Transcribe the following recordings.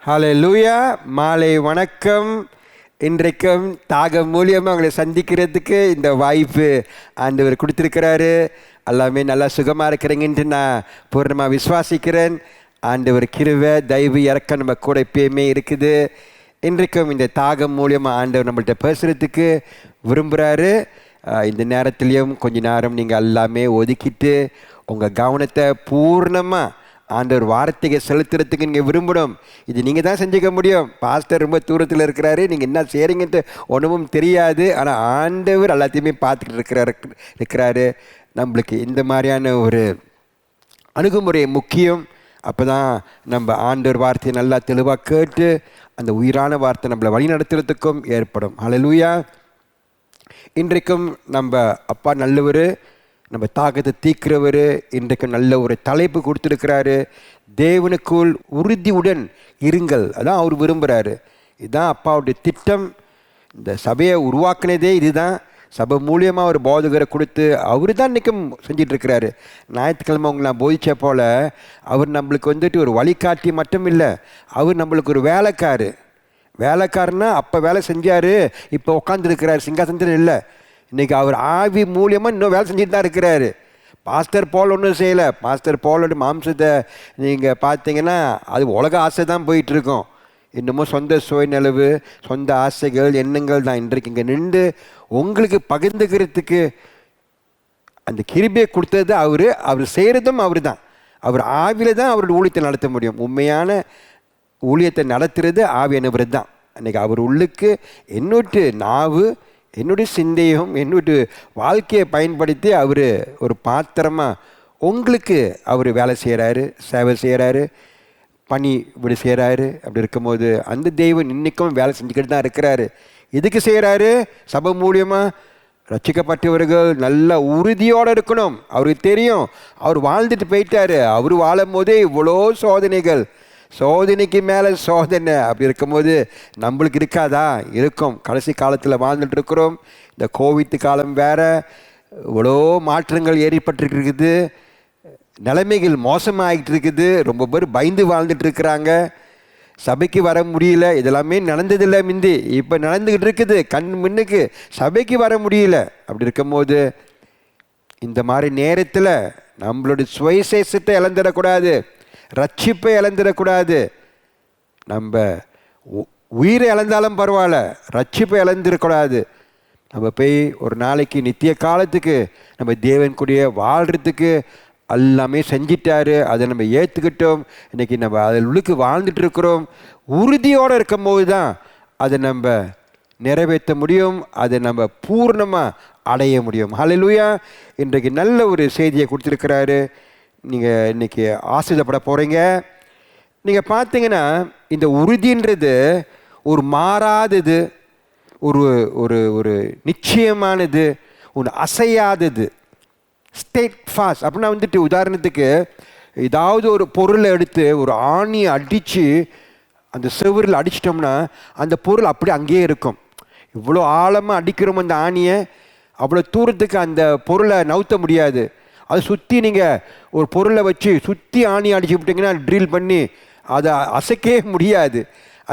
ஹல்லேலூயா. மாலை வணக்கம். இன்றைக்கும் தாகம் மூலியமாக உங்களை சந்திக்கிறதுக்கு இந்த வாய்ப்பு ஆண்டவர் கொடுத்துருக்கிறாரு. எல்லாமே நல்லா சுகமாக இருக்கிறீங்கன்ட்டு நான் பூர்ணமாக விசுவாசிக்கிறேன். ஆண்டவர் கிருபை தயவு இறக்கம் நம்ம கூட எப்பயுமே இருக்குது. இன்றைக்கும் இந்த தாகம் மூலியமாக ஆண்டவர் நம்மள்கிட்ட பேசுகிறதுக்கு விரும்புகிறாரு. இந்த நேரத்துலேயும் கொஞ்ச நேரம் நீங்கள் எல்லாமே ஒதுக்கிட்டு உங்கள் கவனத்தை பூர்ணமாக ஆண்டவர் வார்த்தையை செலுத்துறதுக்கு நீங்கள் விரும்பணும். இது நீங்கள் தான் செஞ்சுக்க முடியும். பாஸ்டர் ரொம்ப தூரத்தில் இருக்கிறாரு, நீங்கள் என்ன செய்கிறீங்கன்ட்டு ஒன்றும் தெரியாது. ஆனால் ஆண்டவர் எல்லாத்தையுமே பார்த்துக்கிட்டு இருக்கிறாரு. நம்மளுக்கு இந்த மாதிரியான ஒரு அணுகுமுறை முக்கியம். அப்போ தான் நம்ம ஆண்டவர் வார்த்தையை நல்லா தெளிவாக கேட்டு அந்த உயிரான வார்த்தை நம்மளை வழி நடத்துறதுக்கும் ஏற்படும். ஹல்லேலூயா. இன்றைக்கும் நம்ம அப்பா நல்லவர், நம்ம தாகத்தை தீக்கிறவர். இன்றைக்கு நல்ல ஒரு தலைப்பு கொடுத்துருக்கிறாரு, தேவனுக்குள் உறுதியுடன் இருங்கள். அதான் அவர் விரும்புகிறாரு. இதுதான் அப்பாவுடைய திட்டம். இந்த சபையை உருவாக்குனதே இதுதான். சபை மூலியமாக ஒரு போதகரை கொடுத்து அவர் தான் இன்றைக்கும் செஞ்சிட்ருக்கிறாரு. ஞாயிற்றுக்கிழமை அவங்க நான் போதிச்ச போல் அவர் நம்மளுக்கு வந்துட்டு ஒரு வழிகாட்டி மட்டும் இல்லை, அவர் நம்மளுக்கு ஒரு வேலைக்காரனா அப்போ வேலை செஞ்சார், இப்போ உட்காந்துருக்கிறார் சிங்காசனத்தில் இல்லை. இன்றைக்கி அவர் ஆவி மூலியமாக இன்னும் வேலை செஞ்சுட்டு தான் இருக்கிறாரு. பாஸ்டர் போல் ஒன்றும் செய்யலை. பாஸ்டர் போலோட மாம்சத்தை நீங்கள் பார்த்தீங்கன்னா அது உலக ஆசை தான் போயிட்டுருக்கோம். இன்னமும் சொந்த சுயநலவு, சொந்த ஆசைகள், எண்ணங்கள் தான். இன்றைக்கு இங்கே நின்று உங்களுக்கு பகிர்ந்துக்கிறதுக்கு அந்த கிருபையை கொடுத்தது அவர் செய்கிறதும் அவர் தான். அவர் ஆவியில் தான் அவருடைய ஊழியத்தை நடத்த முடியும். உண்மையான ஊழியத்தை நடத்துறது ஆவியானவர் தான். அன்றைக்கி அவர் உள்ளுக்கு என்னோட்டு நாவு, என்னுடைய சிந்தையும், என்னுடைய வாழ்க்கையை பயன்படுத்தி அவர் ஒரு பாத்திரமாக உங்களுக்கு அவர் வேலை செய்கிறாரு, சேவை செய்கிறாரு, பணி இப்படி செய்கிறாரு. அப்படி இருக்கும்போது அந்த தெய்வம் இன்றைக்கும் வேலை செஞ்சுக்கிட்டு தான் இருக்கிறாரு. எதுக்கு செய்கிறாரு? சபை மூலியமாக ரட்சிக்கப்பட்டவர்கள் நல்ல உறுதியோடு இருக்கணும். அவருக்கு தெரியும், அவர் வாழ்ந்துட்டு போயிட்டாரு. அவர் வாழும் போதே இவ்வளோ சோதனைக்கு மேலே சோதனை. அப்படி இருக்கும்போது நம்மளுக்கு இருக்காதா? இருக்கும். கடைசி காலத்தில் வாழ்ந்துட்டு இருக்கிறோம். இந்த கோவிட் காலம் வேறு, இவ்வளோ மாற்றங்கள் ஏற்பட்டுருக்குது, நிலைமைகள் மோசமாகிட்டு இருக்குது. ரொம்ப பேர் பயந்து வாழ்ந்துட்டு இருக்கிறாங்க. சபைக்கு வர முடியல. இதெல்லாமே நடந்ததில்லை முந்தி, இப்போ நடந்துக்கிட்டு இருக்குது கண் முன்னுக்கு. சபைக்கு வர முடியல. அப்படி இருக்கும்போது இந்த மாதிரி நேரத்தில் நம்மளுடைய சுயசேஷத்தை இழந்துடக்கூடாது, ரட்சிப்பை இழந்துடக்கூடாது. நம்ம உயிரை இழந்தாலும் பரவாயில்ல, ரட்சிப்பை இழந்துடக்கூடாது. நம்ம போய் ஒரு நாளைக்கு நித்திய காலத்துக்கு நம்ம தேவன் கூடிய வாழ்கிறதுக்கு எல்லாமே செஞ்சிட்டாரு. அதை நம்ம ஏற்றுக்கிட்டோம். இன்றைக்கி நம்ம அதில் உள்ளுக்கு வாழ்ந்துட்டு இருக்கிறோம். உறுதியோடு இருக்கும் போது தான் அதை நம்ம நிறைவேற்ற முடியும், அதை நம்ம பூர்ணமாக அடைய முடியும். ஹல்லேலூயா. இன்றைக்கு நல்ல ஒரு செய்தியை கொடுத்துருக்கிறாரு. நீங்கள் இன்றைக்கி ஆசீர்வதிக்கப்பட போகிறீங்க. நீங்கள் பார்த்தீங்கன்னா இந்த உறுதின்றது ஒரு மாறாதது, ஒரு ஒரு ஒரு நிச்சயமானது, ஒரு அசையாதது. ஸ்டேட் ஃபாஸ்ட் அப்படின்னா வந்துட்டு உதாரணத்துக்கு ஏதாவது ஒரு பொருளை எடுத்து ஒரு ஆணியை அடித்து அந்த செவரில் அடிச்சிட்டோம்னா அந்த பொருள் அப்படி அங்கேயே இருக்கும். இவ்வளோ ஆழமாக அடிக்கிறோம் அந்த ஆணியை, அவ்வளோ தூரத்துக்கு அந்த பொருளை நவுத்த முடியாது. அதை சுற்றி நீங்கள் ஒரு பொருளை வச்சு சுற்றி ஆணி அடிச்சு விட்டிங்கன்னா ட்ரில் பண்ணி அதை அசைக்கவே முடியாது.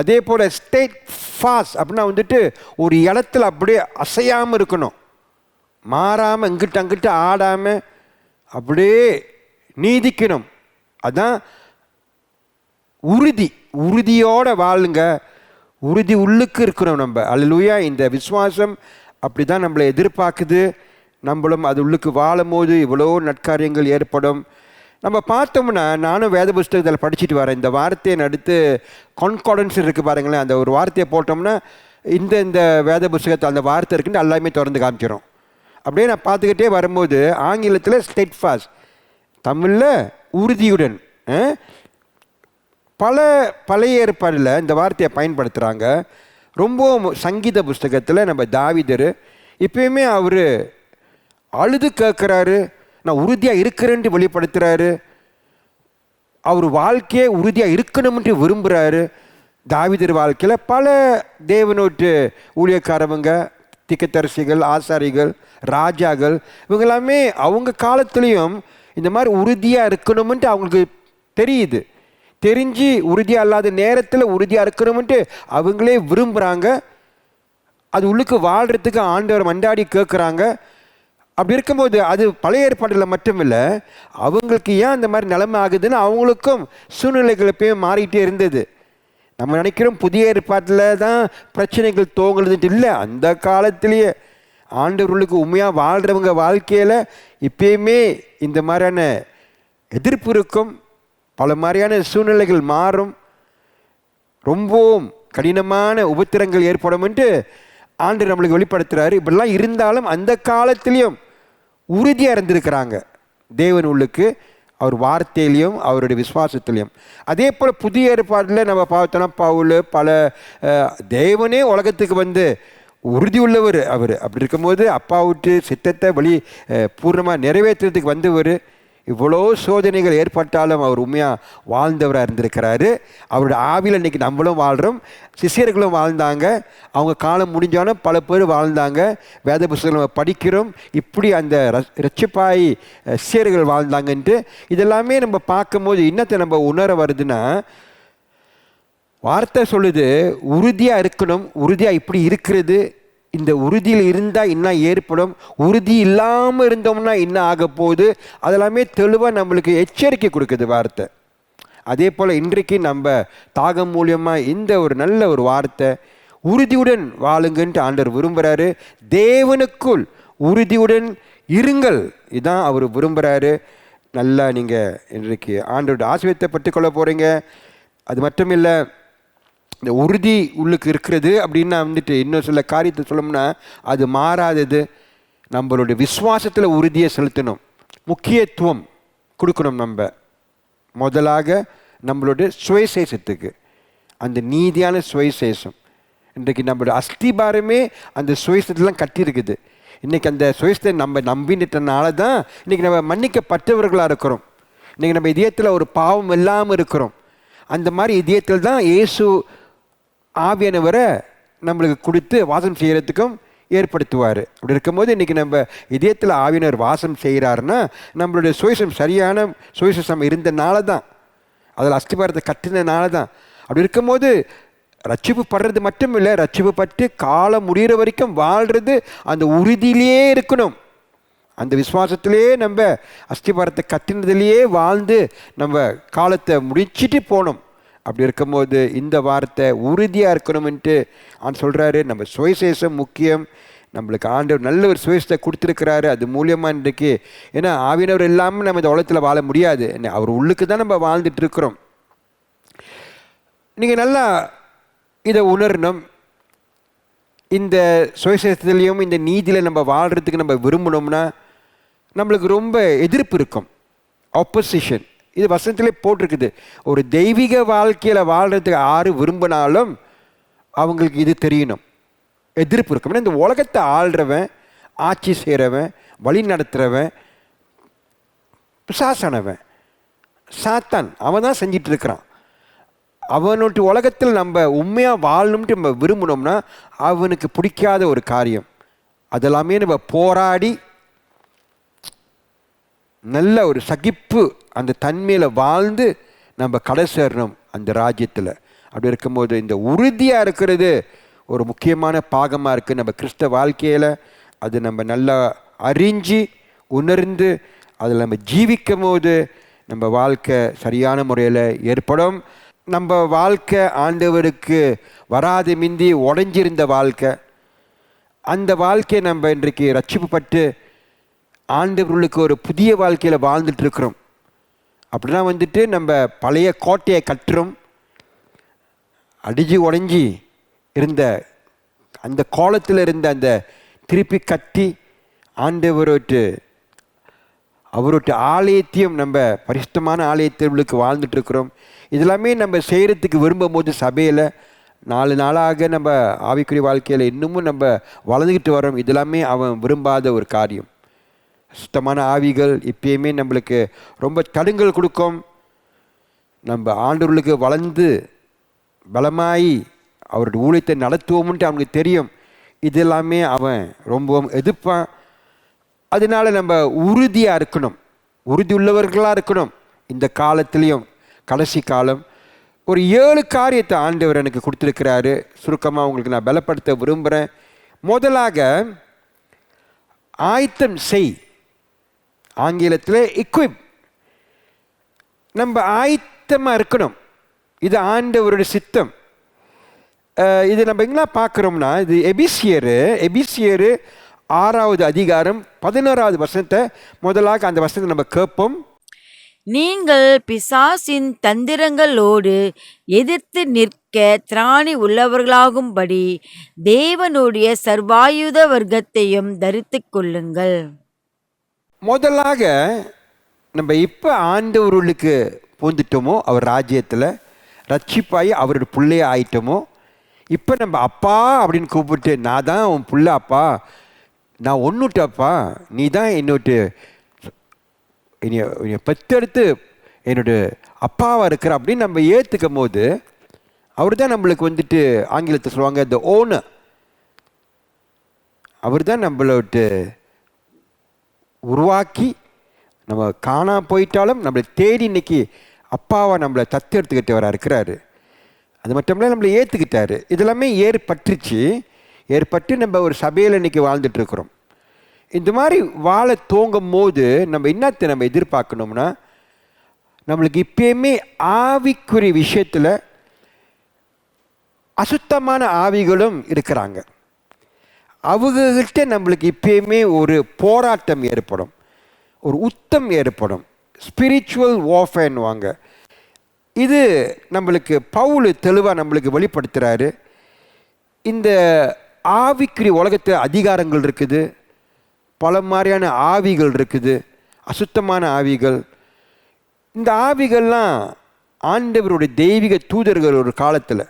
அதே போல் ஸ்டேட் ஃபாஸ்ட் அப்படின்னா வந்துட்டு ஒரு இடத்துல அப்படியே அசையாமல் இருக்கணும், மாறாமல் இங்கிட்ட அங்கிட்ட ஆடாமல் அப்படியே நீதிக்கணும். அதான் உறுதியோடு வாழுங்க. உறுதி உள்ளுக்கு இருக்கிறோம் நம்ம. அல்லேலூயா. இந்த விசுவாசம் அப்படி தான் நம்மளை எதிர்பார்க்குது. நம்மளும் அது உள்ளுக்கு வாழும் போது இவ்வளோ நற்காரியங்கள் ஏற்படும். நம்ம பார்த்தோம்னா, நானும் வேத புஸ்தகத்தில் படிச்சுட்டு வரேன். இந்த வார்த்தையை அடுத்து கான்கார்டன்ஸ் இருக்குது பாருங்களேன். அந்த ஒரு வார்த்தையை போட்டோம்னா இந்த வேத புஸ்தகத்தில் அந்த வார்த்தை இருக்குன்னு எல்லாமே திறந்து காமிக்கிறோம். அப்படியே நான் பார்த்துக்கிட்டே வரும்போது ஆங்கிலத்தில் ஸ்டெட் ஃபாஸ்ட், தமிழில் உறுதியுடன். பழைய ஏற்பாடில் இந்த வார்த்தையை பயன்படுத்துகிறாங்க. ரொம்ப சங்கீத புஸ்தகத்தில் நம்ம தாவீதர் இப்பயுமே அவர் அழுது கேட்குறாரு, நான் உறுதியாக இருக்கிறேன்ட்டு வெளிப்படுத்துகிறாரு. அவர் வாழ்க்கையை உறுதியாக இருக்கணும்ன்ட்டு விரும்புகிறாரு. தாவீதர் வாழ்க்கையில் பல தேவனோட்டு ஊழியக்காரவங்க, திக்கத்தரசிகள், ஆசாரிகள், ராஜாக்கள், இவங்க எல்லாமே அவங்க காலத்துலேயும் இந்த மாதிரி உறுதியாக இருக்கணும்ன்ட்டு அவங்களுக்கு தெரியுது. தெரிஞ்சு உறுதியாக இல்லாத நேரத்தில் உறுதியாக இருக்கணும்ன்ட்டு அவங்களே விரும்புகிறாங்க. அது உள்ளுக்கு வாழ்கிறதுக்கு ஆண்டவர் மண்டாடி கேட்குறாங்க. அப்படி இருக்கும்போது அது பழைய ஏற்பாட்டில் மட்டும் இல்லை, அவங்களுக்கு ஏன் அந்த மாதிரி நிலைமை ஆகுதுன்னு அவங்களுக்கும் சூழ்நிலைகள் எப்பயும் மாறிட்டே இருந்தது. நம்ம நினைக்கிறோம் புதிய ஏற்பாட்டில் தான் பிரச்சனைகள் துவங்குறதுன்ட்டு இல்லை. அந்த காலத்திலேயே ஆண்டவர்களுக்கு உண்மையாக வாழ்கிறவங்க வாழ்க்கையில் இப்பயுமே இந்த மாதிரியான எதிர்ப்பு இருக்கும். பல மாதிரியான சூழ்நிலைகள் மாறும். ரொம்பவும் கடினமான உபத்திரங்கள் ஏற்படும்ன்ட்டு ஆண்டவர் நம்மளுக்கு வெளிப்படுத்துகிறாரு. இப்படிலாம் இருந்தாலும் அந்த காலத்திலையும் உறுதியாக இருந்திருக்கிறாங்க தேவன் உள்ளுக்கு, அவர் வார்த்தையிலையும் அவருடைய விசுவாசத்திலையும். அதே போல் புதிய ஏற்பாட்டில் நம்ம பார்த்தோன்னா பவுல் பல தேவனே உலகத்துக்கு வந்து உறுதி உள்ளவர் அவர். அப்படி இருக்கும்போது அப்பா விட்டு சித்தத்தை பூர்ணமாக நிறைவேற்றுறதுக்கு வந்தவர். இவ்வளோ சோதனைகள் ஏற்பட்டாலும் அவர் உண்மையாக வாழ்ந்தவராக இருந்திருக்கிறாரு. அவருடைய ஆவியில் இன்றைக்கி நம்மளும் வாழ்கிறோம். சிஷ்யர்களும் வாழ்ந்தாங்க. அவங்க காலம் முடிஞ்சாலும் பல பேர் வாழ்ந்தாங்க. வேத புத்தகங்களை படிக்கிறோம். இப்படி அந்த ரட்சிப்பாய் சிஷ்யர்கள் வாழ்ந்தாங்கன்ட்டு இதெல்லாமே நம்ம பார்க்கும்போது இன்னத்தை நம்ம உணர வருதுன்னா, வார்த்தை சொல்லுது உறுதியாக இருக்கணும். உறுதியாக இப்படி இருக்கிறது, இந்த உறுதியில் இருந்தால் இன்னும் ஏற்படும், உறுதி இல்லாமல் இருந்தோம்னா இன்னும் ஆக போகுது, அதெல்லாமே தெளிவாக நம்மளுக்கு எச்சரிக்கை கொடுக்குது வார்த்தை. அதே போல் இன்றைக்கு நம்ம தாகம் மூலியமாக இந்த ஒரு நல்ல ஒரு வார்த்தை, உறுதியுடன் வாழுங்கன்ட்டு ஆண்டவர் விரும்புகிறாரு. தேவனுக்குள் உறுதியுடன் இருங்கள், இதுதான் அவர் விரும்புகிறாரு. நல்லா நீங்கள் இன்றைக்கு ஆண்டவருடைய ஆசீர்வாதத்தை பெற்றுக்கொள்ள போகிறீங்க. அது மட்டும் இல்லை, இந்த உறுதி உள்ளுக்கு இருக்கிறது அப்படின்னா வந்துட்டு இன்னும் சில காரியத்தை சொல்லணும்னா அது மாறாதது. நம்மளுடைய விசுவாசத்தில் உறுதியை செலுத்தணும், முக்கியத்துவம் கொடுக்கணும். நம்ம முதலாக நம்மளுடைய சுயசேஷத்துக்கு, அந்த நீதியான சுயசேஷம். இன்றைக்கு நம்மளோட அஸ்திபாரமே அந்த சுயசத்துலாம் கட்டியிருக்குது. இன்றைக்கி அந்த சுயசத்தை நம்ம நம்பினதுனால தான் இன்றைக்கி நம்ம மன்னிக்கப்பட்டவர்களாக இருக்கிறோம். இன்றைக்கி நம்ம இதயத்தில் ஒரு பாவம் இல்லாமல் இருக்கிறோம். அந்த மாதிரி இதயத்தில் தான் இயேசு ஆவியானவரை நம்மளுக்கு கொடுத்து வாசம் செய்கிறதுக்கும் ஏற்படுத்துவார். அப்படி இருக்கும்போது இன்றைக்கி நம்ம இதயத்தில் ஆவியானவர் வாசம் செய்கிறாருன்னா நம்மளுடைய சுயசம் சரியான சுயசம் இருந்தனால தான், அதில் அஸ்திபாரத்தை கட்டினதுனால தான். அப்படி இருக்கும்போது ரட்சிப்பு படுறது மட்டும் இல்லை, ரட்சிப்பு பட்டு காலம் முடிகிற வரைக்கும் வாழ்கிறது அந்த உறுதியிலேயே இருக்கணும். அந்த விசுவாசத்திலேயே நம்ம அஸ்திபாரத்தை கட்டினதுலேயே வாழ்ந்து நம்ம காலத்தை முடிச்சுட்டு போகணும். அப்படி இருக்கும்போது இந்த வார்த்தை உறுதியாக இருக்கணும்ன்ட்டு அவன் சொல்கிறாரு. நம்ம சுயசேஷம் முக்கியம். நம்மளுக்கு ஆண்டவர் நல்ல ஒரு சுயசத்தை கொடுத்துருக்கிறாரு. அது மூலியமாக இன்றைக்கு, ஏன்னா ஆவியானவர் இல்லாமல் நம்ம இந்த உலகத்தில் வாழ முடியாது. அவர் உள்ளுக்கு தான் நம்ம வாழ்ந்துட்டு இருக்கிறோம். நீங்கள் நல்லா இதை உணரணும். இந்த சுயசேஷத்துலேயும் இந்த நீதியில் நம்ம வாழ்கிறதுக்கு நம்ம விரும்பணும்னா நம்மளுக்கு ரொம்ப எதிர்ப்பு இருக்கும், ஆப்போசிஷன். இது வசனத்திலே போட்டிருக்குது. ஒரு தெய்வீக வாழ்க்கையில் வாழ்கிறதுக்கு யாரு விரும்பினாலும் அவங்களுக்கு இது தெரியணும், எதிர்ப்பு இருக்கும். ஏன்னா இந்த உலகத்தை ஆள்றவன், ஆட்சி செய்கிறவன், வழி நடத்துகிறவன் பிசாசானவன், சாத்தான், அவன் தான் செஞ்சிட்டு இருக்கிறான். அவனுடைய உலகத்தில் நம்ம உண்மையாக வாழணும்ட்டு நம்ம விரும்பினோம்னா அவனுக்கு பிடிக்காத ஒரு காரியம் அதெல்லாமே நம்ம போராடி நல்ல ஒரு சகிப்பு அந்த தன்மையில் வாழ்ந்து நம்ம கடை சேரணும் அந்த ராஜ்யத்தில். அப்படி இருக்கும்போது இந்த உறுதியாக இருக்கிறது ஒரு முக்கியமான பாகமாக இருக்குது நம்ம கிறிஸ்தவ வாழ்க்கையில். அது நம்ம நல்லா அறிஞ்சு உணர்ந்து அதில் நம்ம ஜீவிக்கும் போது நம்ம வாழ்க்கை சரியான முறையில் ஏற்படும். நம்ம வாழ்க்கை ஆண்டவருக்கு வராது மிந்தி உடைஞ்சிருந்த வாழ்க்கை, அந்த வாழ்க்கையை நம்ம இன்றைக்கு ரட்சிப்புப்பட்டு ஆண்டவர்களுக்கு ஒரு புதிய வாழ்க்கையில் வாழ்ந்துட்டு இருக்கிறோம். அப்படின்னா வந்துட்டு நம்ம பழைய கோட்டையை கட்டுறோம். அடிஞ்சு உடைஞ்சி இருந்த அந்த கோலத்தில் இருந்த அந்த திருப்பி கட்டி அவருடைய ஆலயத்தையும் நம்ம பரிசுத்தமான ஆலயத்திற்கு வாழ்ந்துட்டு இருக்கிறோம். இதெல்லாமே நம்ம செய்கிறதுக்கு விரும்பும் போது சபையில் 4 நாளாக நம்ம ஆவிக்குரிய வாழ்க்கையில் இன்னமும் நம்ம வளர்ந்துக்கிட்டு வரோம். இதெல்லாமே அவன் விரும்பாத ஒரு காரியம். சுத்தமான ஆவிகள் இப்பயுமே நம்மளுக்கு ரொம்ப தடுங்கல் கொடுக்கும். நம்ம ஆண்டவர்களுக்கு வளர்ந்து பலமாயி அவருடைய ஊழியத்தை நடத்துவோம்ன்ட்டு அவனுக்கு தெரியும். இதெல்லாமே அவன் ரொம்பவும் எதிர்ப்பான். அதனால நம்ம உறுதியாக இருக்கணும், உறுதி உள்ளவர்களாக இருக்கணும். இந்த காலத்திலையும் கடைசி காலம். ஒரு 7 காரியத்தை ஆண்டவர் எனக்கு கொடுத்துருக்கிறாரு. சுருக்கமாக உங்களுக்கு நான் பலப்படுத்த விரும்புகிறேன். முதலாக ஆயத்தம் செய், ஆங்கிலத்தில் எக்விப். நம்ம ஆயத்தமாக இருக்கணும். இது ஆண்டவருடைய சித்தம். இது நம்ம எங்கெல்லாம் பார்க்குறோம்னா, இது எபிசியரு 6வது அதிகாரம் 11வது வசனத்தை முதலாக அந்த வசனத்தை நம்ம கேட்போம். நீங்கள் பிசாசின் தந்திரங்களோடு எதிர்த்து நிற்க திராணி உள்ளவர்களாகும்படி தேவனுடைய சர்வாயுத வர்க்கத்தையும் தரித்து கொள்ளுங்கள். முதலாக நம்ம இப்போ ஆண்டவர்களுக்கு பூந்துட்டோமோ, அவர் ராஜ்யத்தில் ரட்சிப்பாயி அவருடைய பிள்ளைய ஆயிட்டோமோ, இப்போ நம்ம அப்பா அப்படின்னு கூப்பிட்டு, நான் தான் உன் பிள்ளை அப்பா, நான் ஒன்றுட்டப்பா, நீ தான் என்னோட்டு என்னை பெற்றெடுத்து என்னோட அப்பாவாக இருக்கிற அப்படின்னு நம்ம ஏற்றுக்கும் போது, அவர் தான் நம்மளுக்கு வந்துட்டு ஆங்கிலத்தை சொல்லுவாங்க த ஓனர். அவர் தான் நம்மளோட்டு உருவாக்கி, நம்ம காணா போயிட்டாலும் நம்மளை தேடி இன்னைக்கு அப்பாவை நம்மளை தத்தெடுத்துக்கிட்டவராக இருக்கிறாரு. அது மட்டும் இல்லை, நம்மளை ஏற்றுக்கிட்டாரு. இதெல்லாமே ஏற்பட்டு நம்ம ஒரு சபையில் இன்னைக்கு வாழ்ந்துட்டுருக்குறோம். இந்த மாதிரி வாழ தோங்கும் போது நம்ம என்னத்தை நம்ம எதிர்பார்க்கணும்னா, நம்மளுக்கு இப்பயுமே ஆவிக்குரிய விஷயத்தில் அசுத்தமான ஆவிகளும் இருக்கிறாங்க. அவங்ககிட்ட நம்மளுக்கு இப்பயுமே ஒரு போராட்டம் ஏற்படும், ஒரு உத்தம் ஏற்படும். ஸ்பிரிச்சுவல் வார்ஃபேர்னுவாங்க. இது நம்மளுக்கு பவுல் தெளிவாக நம்மளுக்கு வெளிப்படுத்துகிறாரு. இந்த ஆவிக்குரிய உலகத்தில் அதிகாரங்கள் இருக்குது, பல மாதிரியான ஆவிகள் இருக்குது, அசுத்தமான ஆவிகள். இந்த ஆவிகள்லாம் ஆண்டவருடைய தெய்வீக தூதர்கள் ஒரு காலத்தில்,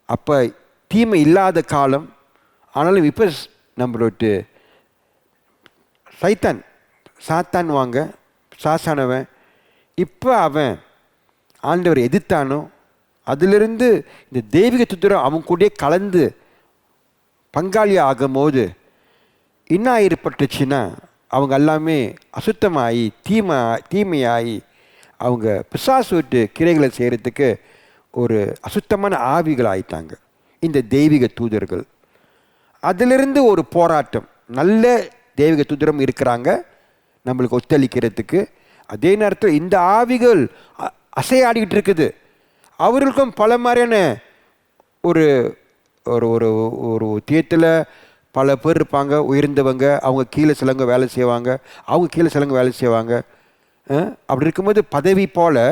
அப்போ தீமை இல்லாத காலம். ஆனாலும் இப்போ நம்மளோட சாத்தான் வாங்க சாசானவன், இப்போ அவன் ஆண்டவர் எதிர்த்தானோ, அதிலிருந்து இந்த தெய்வீக தூதர் அவன் கூட கலந்து பங்காளி ஆகும் போது என்ன ஏற்பட்டுச்சுன்னா, அவங்க எல்லாமே அசுத்தமாகி தீமையாகி அவங்க பிசாசு விட்டு கிரைகளை செய்கிறதுக்கு ஒரு அசுத்தமான ஆவிகள் ஆயிட்டாங்க இந்த தெய்வீக தூதர்கள். அதிலிருந்து ஒரு போராட்டம். நல்ல தெய்வீக தூதரம் இருக்கிறாங்க நம்மளுக்கு ஒத்துழைக்கிறதுக்கு. அதே நேரத்தில் இந்த ஆவிகள் அசையாடிக்கிட்டு இருக்குது. அவர்களுக்கும் பல மாதிரியான ஒரு ஒரு ஒரு ஒரு தியத்தில் பல பேர் இருப்பாங்க, உயர்ந்தவங்க. அவங்க கீழே சிலவங்க வேலை செய்வாங்க, அவங்க கீழே சிலவங்க வேலை செய்வாங்க. அப்படி இருக்கும்போது பதவி போல்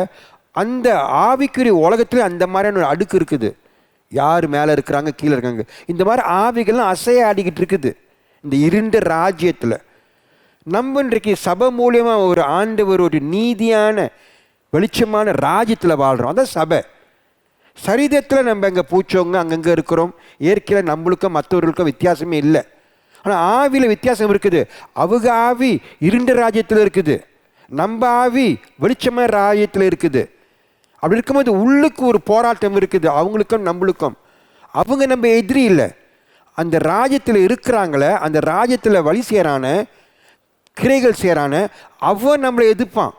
அந்த ஆவிக்குரிய உலகத்துல அந்த மாதிரியான ஒரு அடுக்கு இருக்குது. யார் மேலே இருக்கிறாங்க, கீழே இருக்காங்க. இந்த மாதிரி ஆவிகள்லாம் அசையாடிக்கிட்டு இருக்குது இந்த இருண்ட ராஜ்யத்தில். நம்ம இன்றைக்கு சபை மூலியமாக ஒரு ஆண்டவர் ஒரு நீதியான வெளிச்சமான ராஜ்யத்தில் வாழ்கிறோம். அதான் சபை. சரீரத்தில் நம்ம அங்கே பூச்சவங்க அங்கங்கே இருக்கிறோம். இயற்கையில் நம்மளுக்கும் மற்றவர்களுக்கும் வித்தியாசமே இல்லை. ஆனால் ஆவியில் வித்தியாசம் இருக்குது. அவங்க ஆவி இருண்ட ராஜ்யத்தில் இருக்குது, நம்ம ஆவி வெளிச்சமான ராஜ்யத்தில் இருக்குது. அப்படி இருக்கும்போது உள்ளுக்கு ஒரு போராட்டம் இருக்குது, அவங்களுக்கும் நம்மளுக்கும். அவங்க நம்ம எதிரி இல்லை, அந்த ராஜ்யத்தில் இருக்கிறாங்களே, அந்த ராஜ்யத்தில் வழி செய்கிறான கிரைகள் செய்கிறான அவன் நம்மளை எதிர்ப்பான்.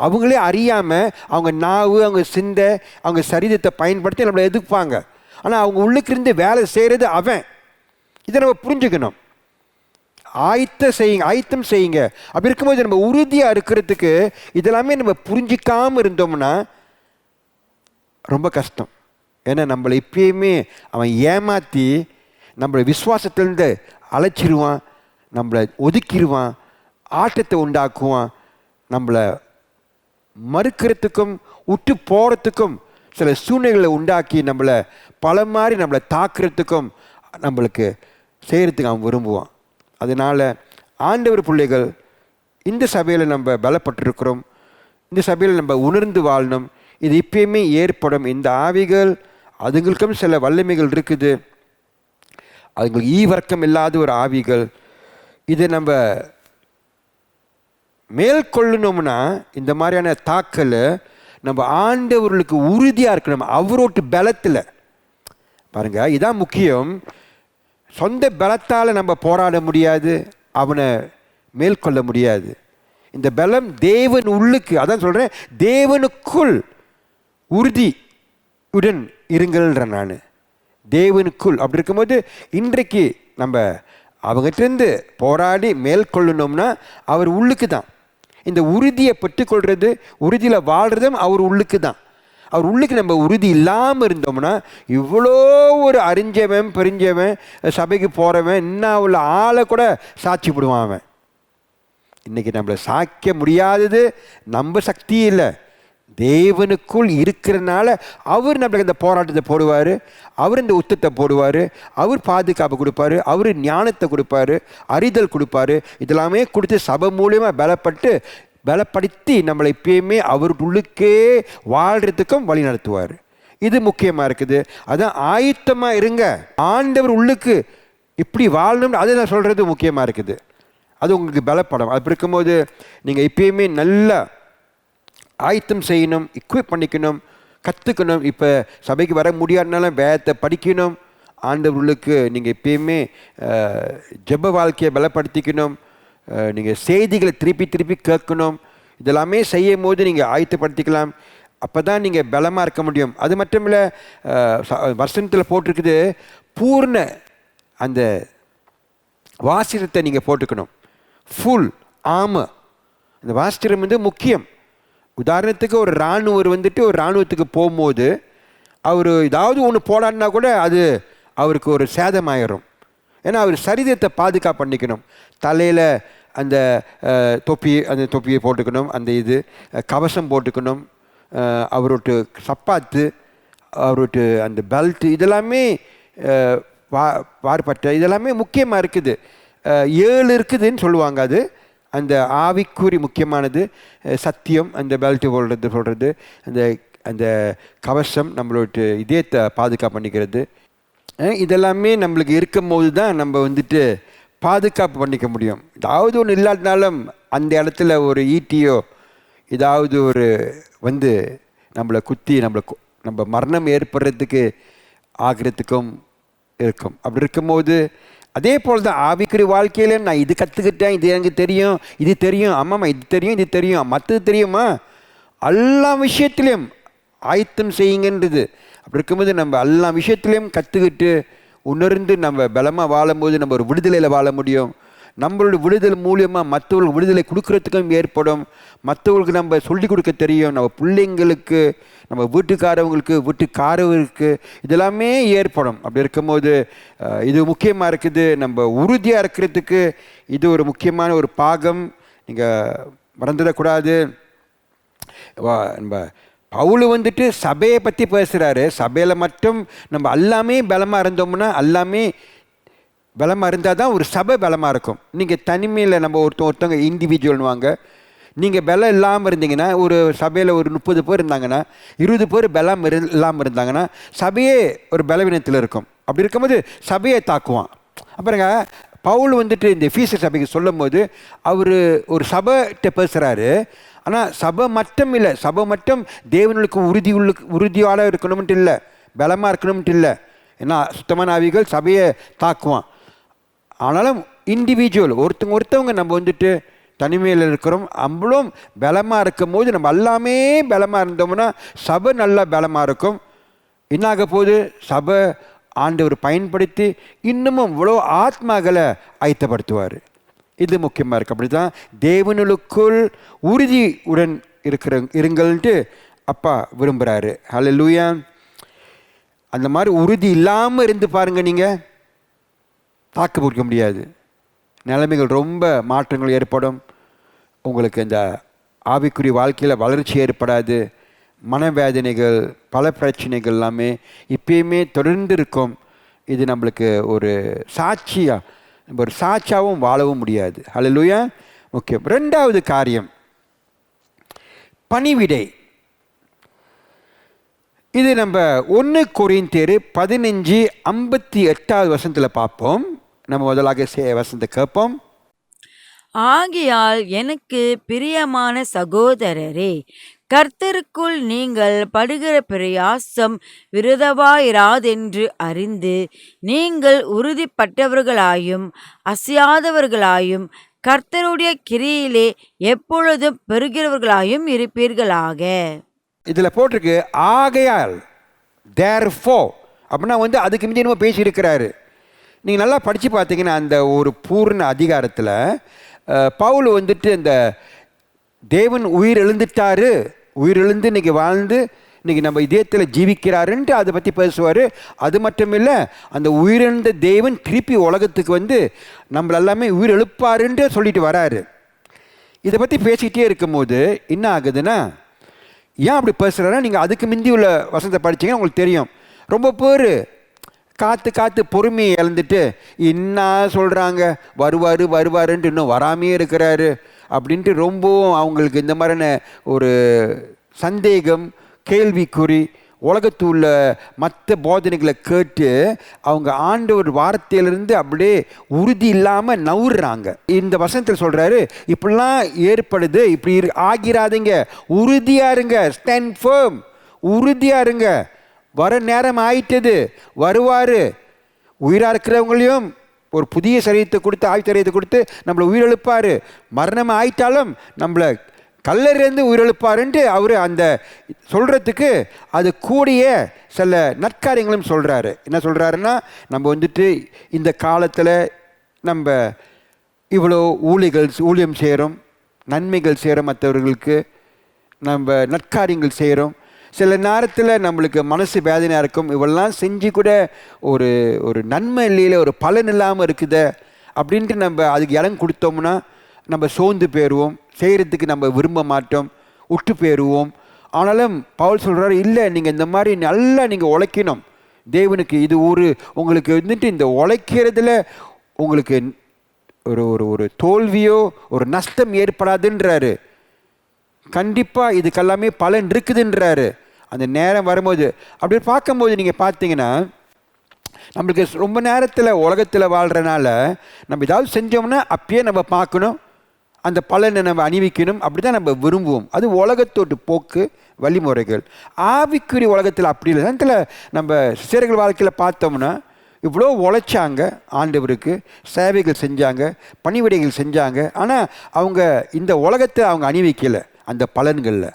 அவங்களே அறியாமல் அவங்க நாவு, அவங்க சிந்தை, அவங்க சரீரத்தை பயன்படுத்தி நம்மளை எதிர்ப்பாங்க. ஆனால் அவங்க உள்ளுக்கு இருந்து வேலை செய்கிறது அவன். இதை நம்ம புரிஞ்சுக்கணும். ஆயத்தம் செய்யுங்க. அப்படி இருக்கும்போது நம்ம உறுதியாக இருக்கிறதுக்கு இதெல்லாமே நம்ம புரிஞ்சிக்காமல் இருந்தோம்னா ரொம்ப கஷ்டம். ஏன்னா நம்மளை இப்பயுமே அவன் ஏமாற்றி நம்மளை விசுவாசத்திலேருந்து அழைச்சிருவான், நம்மளை ஒதுக்கிடுவான், ஆட்டத்தை உண்டாக்குவான். நம்மளை மறுக்கிறதுக்கும் விட்டு போகிறதுக்கும் சில சூழ்நிலைகளை உண்டாக்கி நம்மளை பல மாதிரி நம்மளை தாக்குறதுக்கும் நம்மளுக்கு செய்கிறதுக்கு அவன் விரும்புவான். அதனால் ஆண்டவர் பிள்ளைகள் இந்த சபையில் நம்ம பலப்பட்டிருக்கிறோம். இந்த சபையில் நம்ம உணர்ந்து வாழணும். இது இப்பயுமே ஏற்படும். இந்த ஆவிகள் அதுங்களுக்கும் சில வல்லமைகள் இருக்குது. அதுங்களுக்கு ஈவர்க்கம் இல்லாத ஒரு ஆவிகள். இதை நம்ம மேற்கொள்ளணும்னா இந்த மாதிரியான தாக்கல் நம்ம ஆண்டவர்களுக்கு உறுதியாக இருக்கணும். அவரோட்டு பலத்தில் பாருங்கள், இதான் முக்கியம். சொந்த பலத்தால் நம்ம போராட முடியாது, அவனை மேற்கொள்ள முடியாது. இந்த பலம் தேவன் உள்ளுக்கு, அதான் சொல்கிறேன், தேவனுக்குள் உறுதியுடன் இருங்கள்ன்ற நான். தேவனுக்குள் அப்படி இருக்கும்போது இன்றைக்கு நம்ம அவங்ககிட்டருந்து போராடி மேற்கொள்ளணும்னா அவர் உள்ளுக்கு தான். இந்த உறுதியை பெற்றுக்கொள்வது, உறுதியில் வாழ்கிறதும் அவர் உள்ளுக்கு தான். அவர் உள்ளுக்கு நம்ம உறுதி இல்லாமல் இருந்தோம்னா இவ்வளோ ஒரு அறிஞ்சவன் பெரிஞ்சவன் சபைக்கு போகிறவன் இன்னும் உள்ள ஆளை கூட சாட்சி போடுவான். அவன் இன்றைக்கி நம்மளை சாய்க்க முடியாதது நம்ம சக்தி இல்லை, தேவனுக்குள் இருக்கிறனால அவர் நம்மளுக்கு இந்த போராட்டத்தை போடுவார், அவர் இந்த உத்தத்தை போடுவார், அவர் பாதுகாப்பு கொடுப்பார், அவர் ஞானத்தை கொடுப்பார், அறிதல் கொடுப்பார். இதெல்லாமே கொடுத்து சபை மூலியமாக பலப்படுத்தி நம்மளை எப்பயுமே அவருக்குள்ளுக்கே வாழ்கிறதுக்கும் வழி நடத்துவார். இது முக்கியமாக இருக்குது. அதான் ஆயத்தமாக இருங்க, ஆண்டவர் உள்ளுக்கு இப்படி வாழணும்னு அது நான் சொல்கிறது முக்கியமாக இருக்குது. அது உங்களுக்கு பலப்படும். அப்படி இருக்கும்போது நீங்கள் எப்பயுமே நல்லா ஆயத்தம் செய்யணும், எக்யூப் பண்ணிக்கணும், கற்றுக்கணும். இப்போ சபைக்கு வர முடியாதனால வேதத்தை படிக்கணும். ஆண்டவர்களுக்கு நீங்கள் எப்பயுமே ஜெப வாழ்க்கையை பலப்படுத்திக்கணும். நீங்கள் செய்திகளை திருப்பி கேட்கணும். இதெல்லாமே செய்யும் போது நீங்கள் ஆயத்தப்படுத்திக்கலாம். அப்போ தான் நீங்கள் பலமாக இருக்க முடியும். அது மட்டும் இல்லை, வசனத்தில் போட்டிருக்குது பூர்ண அந்த வாசிரத்தை நீங்கள் போட்டுக்கணும், ஃபுல் ஆர்மர். அந்த வாஸ்திரம் வந்து முக்கியம். உதாரணத்துக்கு ஒரு இராணுவர் வந்துட்டு ஒரு இராணுவத்துக்கு போகும்போது அவர் ஏதாவது ஒன்று போடான்னா கூட அது அவருக்கு ஒரு சேதமாயிரும். ஏன்னா அவர் சரீரத்தை பாதுகாப்பு பண்ணிக்கணும். தலையில் அந்த தொப்பியை போட்டுக்கணும், அந்த கவசம் போட்டுக்கணும், அவரோட்டு சப்பாத்து, அவரோட்டு அந்த பெல்ட்டு, இதெல்லாமே வார்பட்டை, இதெல்லாமே முக்கியமாக இருக்குது. 7 இருக்குதுன்னு சொல்லுவாங்க. அது அந்த ஆவிக்குறி முக்கியமானது. சத்தியம், அந்த பெல்ட்டு சொல்கிறது, அந்த கவசம் நம்மளோட இதயத்தை பாதுகாப்பு பண்ணிக்கிறது. இதெல்லாமே நம்மளுக்கு இருக்கும் போது தான் நம்ம வந்துட்டு பாதுகாப்பு பண்ணிக்க முடியும். ஏதாவது ஒன்று இல்லாட்டினாலும் அந்த இடத்துல ஒரு ஈட்டியோ ஏதாவது ஒரு நம்மளை குத்தி நம்ம மரணம் ஏற்படுறதுக்கு ஆகிறதுக்கும் இருக்கும். அப்படி இருக்கும்போது அதே போல் தான் ஆவிக்குரிய வாழ்க்கையில் நான் இது கற்றுக்கிட்டேன், இது எனக்கு தெரியும், இது தெரியும், ஆமாம்மா இது தெரியும், இது தெரியும், மற்றது தெரியுமா, எல்லா விஷயத்துலேயும் ஆயத்தம் செய்யுங்கன்றது. அப்படி இருக்கும்போது நம்ம எல்லா விஷயத்துலேயும் கற்றுக்கிட்டு உணர்ந்து நம்ம பலமாக வாழும்போது நம்ம ஒரு விடுதலையில் வாழ முடியும். நம்மளோட விடுதலை மூலியமாக மற்றவர்களுக்கு விடுதலை கொடுக்கறதுக்கும் ஏற்படும். மற்றவர்களுக்கு நம்ம சொல்லிக் கொடுக்க தெரியும். நம்ம பிள்ளைங்களுக்கு, நம்ம வீட்டுக்காரவங்களுக்கு இதெல்லாமே ஏற்படும். அப்படி இருக்கும்போது இது முக்கியமாக இருக்குது. நம்ம உறுதியாக இருக்கிறதுக்கு இது ஒரு முக்கியமான ஒரு பாகம். நீங்கள் மறந்துடக்கூடாது. நம்ம பவுல் வந்துட்டு சபையை பற்றி பேசுகிறாரு. சபையில் மட்டும் நம்ம எல்லாமே பலமாக இருந்தோம்னா, எல்லாமே பலமாக இருந்தால் தான் ஒரு சபை பலமாக இருக்கும். நீங்கள் தனிமையில் நம்ம ஒருத்தவங்க இண்டிவிஜுவல்னுவாங்க. நீங்கள் பலம் இல்லாமல் இருந்தீங்கன்னா, ஒரு சபையில் ஒரு 30 பேர் இருந்தாங்கன்னா, 20 பேர் பலம் இல்லாமல் இருந்தாங்கன்னா சபையே ஒரு பலவீனத்தில் இருக்கும். அப்படி இருக்கும்போது சபையை தாக்குவான். அப்புறங்க பவுல் வந்துட்டு இந்த எபேசியர் சபைக்கு சொல்லும் போது அவர் ஒரு சபைகிட்ட பேசுகிறாரு. ஆனால் சபை மட்டும் இல்லை, சபை மட்டும் தேவனுக்கு உறுதியோடு இருக்கணும்ட்டு இல்லை, பலமாக இருக்கணும்ட்டு இல்லை. ஏன்னா சுத்தமான ஆவிகள் சபையை தாக்குவான். ஆனாலும் இண்டிவிஜுவல் ஒருத்தவங்க நம்ம வந்துட்டு தனிமையில் இருக்கிறோம், நம்மளும் பலமாக இருக்கும் போது நம்ம எல்லாமே பலமாக இருந்தோம்னா சபை நல்லா பலமாக இருக்கும். என்னாக போது சபை ஆண்டவர் பயன்படுத்தி இன்னமும் இவ்வளோ ஆத்மாக்களை ஆயத்தப்படுத்துவார். இது முக்கியமாக இருக்குது. அப்படி தான் தேவனுக்குள் உறுதியுடன் இருங்கள்ன்ட்டு அப்பா விரும்புகிறாரு. ஹல்லேலூயா. அந்த மாதிரி உறுதி இல்லாமல் இருந்து பாருங்கள், நீங்கள் தாக்கு பிடிக்க முடியாது. நிலைமைகள் ரொம்ப மாற்றங்கள் ஏற்படும். உங்களுக்கு இந்த ஆவிக்குரிய வாழ்க்கையில் வளர்ச்சி ஏற்படாது. மனவேதனைகள், பல பிரச்சனைகள் எல்லாமே இப்பயுமே தொடர்ந்து இருக்கும். இது நம்மளுக்கு ஒரு சாட்சியாகவும் வாழவும் முடியாது. ஹல்லேலூயா. முக்கியம். 2வது காரியம் பணிவிடை. இது நம்ம 1 கொரிந்தியர் 15:58 வசனத்தில் பார்ப்போம். நம்ம முதலாக வசனத்தை கேட்போம். ஆகையால் எனக்கு பிரியமான சகோதரரே, கர்த்தருக்குள் நீங்கள் படுகிற பிரயாசம் விருதவாயிராதென்று அறிந்து நீங்கள் உறுதிப்பட்டவர்களாயும் அசையாதவர்களாயும் கர்த்தருடைய கிரியிலே எப்பொழுதும் பெறுகிறவர்களாயும் இருப்பீர்களாக. இதில் போட்டிருக்கு ஆகையால், therefore அப்படின்னா அதுக்கு முந்தைய நம்ம பேசியிருக்கிறாரு. நீங்கள் நல்லா படித்து பார்த்தீங்கன்னா அந்த ஒரு பூர்ண அதிகாரத்தில் பவுல் இந்த தேவன் உயிர் எழுந்துட்டாரு, உயிர் எழுந்து இன்றைக்கி வாழ்ந்து இன்றைக்கி நம்ம இதயத்தில் ஜீவிக்கிறாருன்ட்டு அதை பற்றி பேசுவார். அது மட்டும் இல்லை, அந்த உயிரிழந்த தேவன் திருப்பி உலகத்துக்கு நம்மள எல்லாமே உயிர் எழுப்பாருன்ட்டு சொல்லிட்டு வராரு. இதை பற்றி பேசிக்கிட்டே இருக்கும்போது என்ன ஆகுதுன்னா, ஏன் அப்படி பேசுகிறாருன்னா, நீங்கள் அதுக்கு முந்தி உள்ள வசனத்தை படித்தீங்கன்னா உங்களுக்கு தெரியும். ரொம்ப பேர் காத்து பொறுமையை இழந்துட்டு என்ன சொல்கிறாங்க, வருவாருன்ட்டு இன்னும் வராமையே இருக்கிறாரு அப்படின்ட்டு ரொம்பவும் அவங்களுக்கு இந்த மாதிரியான ஒரு சந்தேகம், கேள்விக்குறி, உலகத்து உள்ள மற்ற போதனைகளை கேட்டு அவங்க ஆண்டவர் வார்த்தையிலிருந்து அப்படியே உறுதி இல்லாமல் நவுறாங்க. இந்த வசனத்தில் சொல்கிறாரு, இப்படிலாம் ஏற்படுது, இப்படி ஆகிறாதீங்க, உறுதியாக இருங்க, ஸ்டாண்ட் ஃபர்ம், உறுதியாக இருங்க, வர நேரம் ஆயிட்டது, வருவார், உயிராக இருக்கிறவங்களையும் ஒரு புதிய சரீரத்தை கொடுத்து, ஆயுள் சரீரத்தை கொடுத்து நம்மளை உயிரெழுப்பார், மரணம் ஆயிட்டாலும் நம்மளை கல்லறிந்து உயிரெழுப்பாருன்ட்டு அவர் அந்த சொல்கிறதுக்கு அது கூடிய சில நற்காரியங்களும் சொல்கிறாரு. என்ன சொல்கிறாருன்னா, நம்ம இந்த காலத்தில் நம்ம இவ்வளோ ஊழியம் செய்கிறோம், நன்மைகள் செய்கிறோம், மற்றவர்களுக்கு நம்ம நற்காரியங்கள் செய்கிறோம். சில நேரத்தில் நம்மளுக்கு மனசு வேதனையாக இருக்கும், இவெல்லாம் செஞ்சு கூட ஒரு ஒரு நன்மை இல்லையில, ஒரு பலன் இல்லாமல் இருக்குது அப்படின்ட்டு நம்ம அதுக்கு இடம் கொடுத்தோம்னா நம்ம சோர்ந்து போயிடுவோம், செய்கிறதுக்கு நம்ம விரும்ப மாட்டோம், விட்டு போயிடுவோம். ஆனாலும் பவுல் சொல்கிறாரு, இல்லை, நீங்கள் இந்த மாதிரி நல்லா நீங்கள் உழைக்கணும் தேவனுக்கு. இது உங்களுக்கு இந்த உழைக்கிறதுல உங்களுக்கு ஒரு ஒரு ஒரு தோல்வியோ ஒரு நஷ்டம் ஏற்படாதுன்றாரு. கண்டிப்பாக இதுக்கெல்லாமே பலன் இருக்குதுன்றாரு. அந்த நேரம் வரும்போது அப்படி பார்க்கும்போது நீங்கள் பார்த்தீங்கன்னா, நம்மளுக்கு ரொம்ப நேரத்தில் உலகத்தில் வாழ்கிறனால நம்ம ஏதாவது செஞ்சோம்னா அப்பயே நம்ம பார்க்கணும், அந்த பலனை நம்ம அணிவிக்கணும், அப்படி தான் நம்ம விரும்புவோம். அது உலகத்தோட்டு போக்கு வழிமுறைகள். ஆவிக்குரிய உலகத்தில் அப்படி இல்லை. நேரத்தில் நம்ம சிறுகள் வாழ்க்கையில் பார்த்தோம்னா இவ்வளோ உழைச்சாங்க, ஆண்டவருக்கு சேவைகள் செஞ்சாங்க, பணிவிடைகள் செஞ்சாங்க. ஆனால் அவங்க இந்த உலகத்தை அவங்க அணிவிக்கலை அந்த பலன்களில்.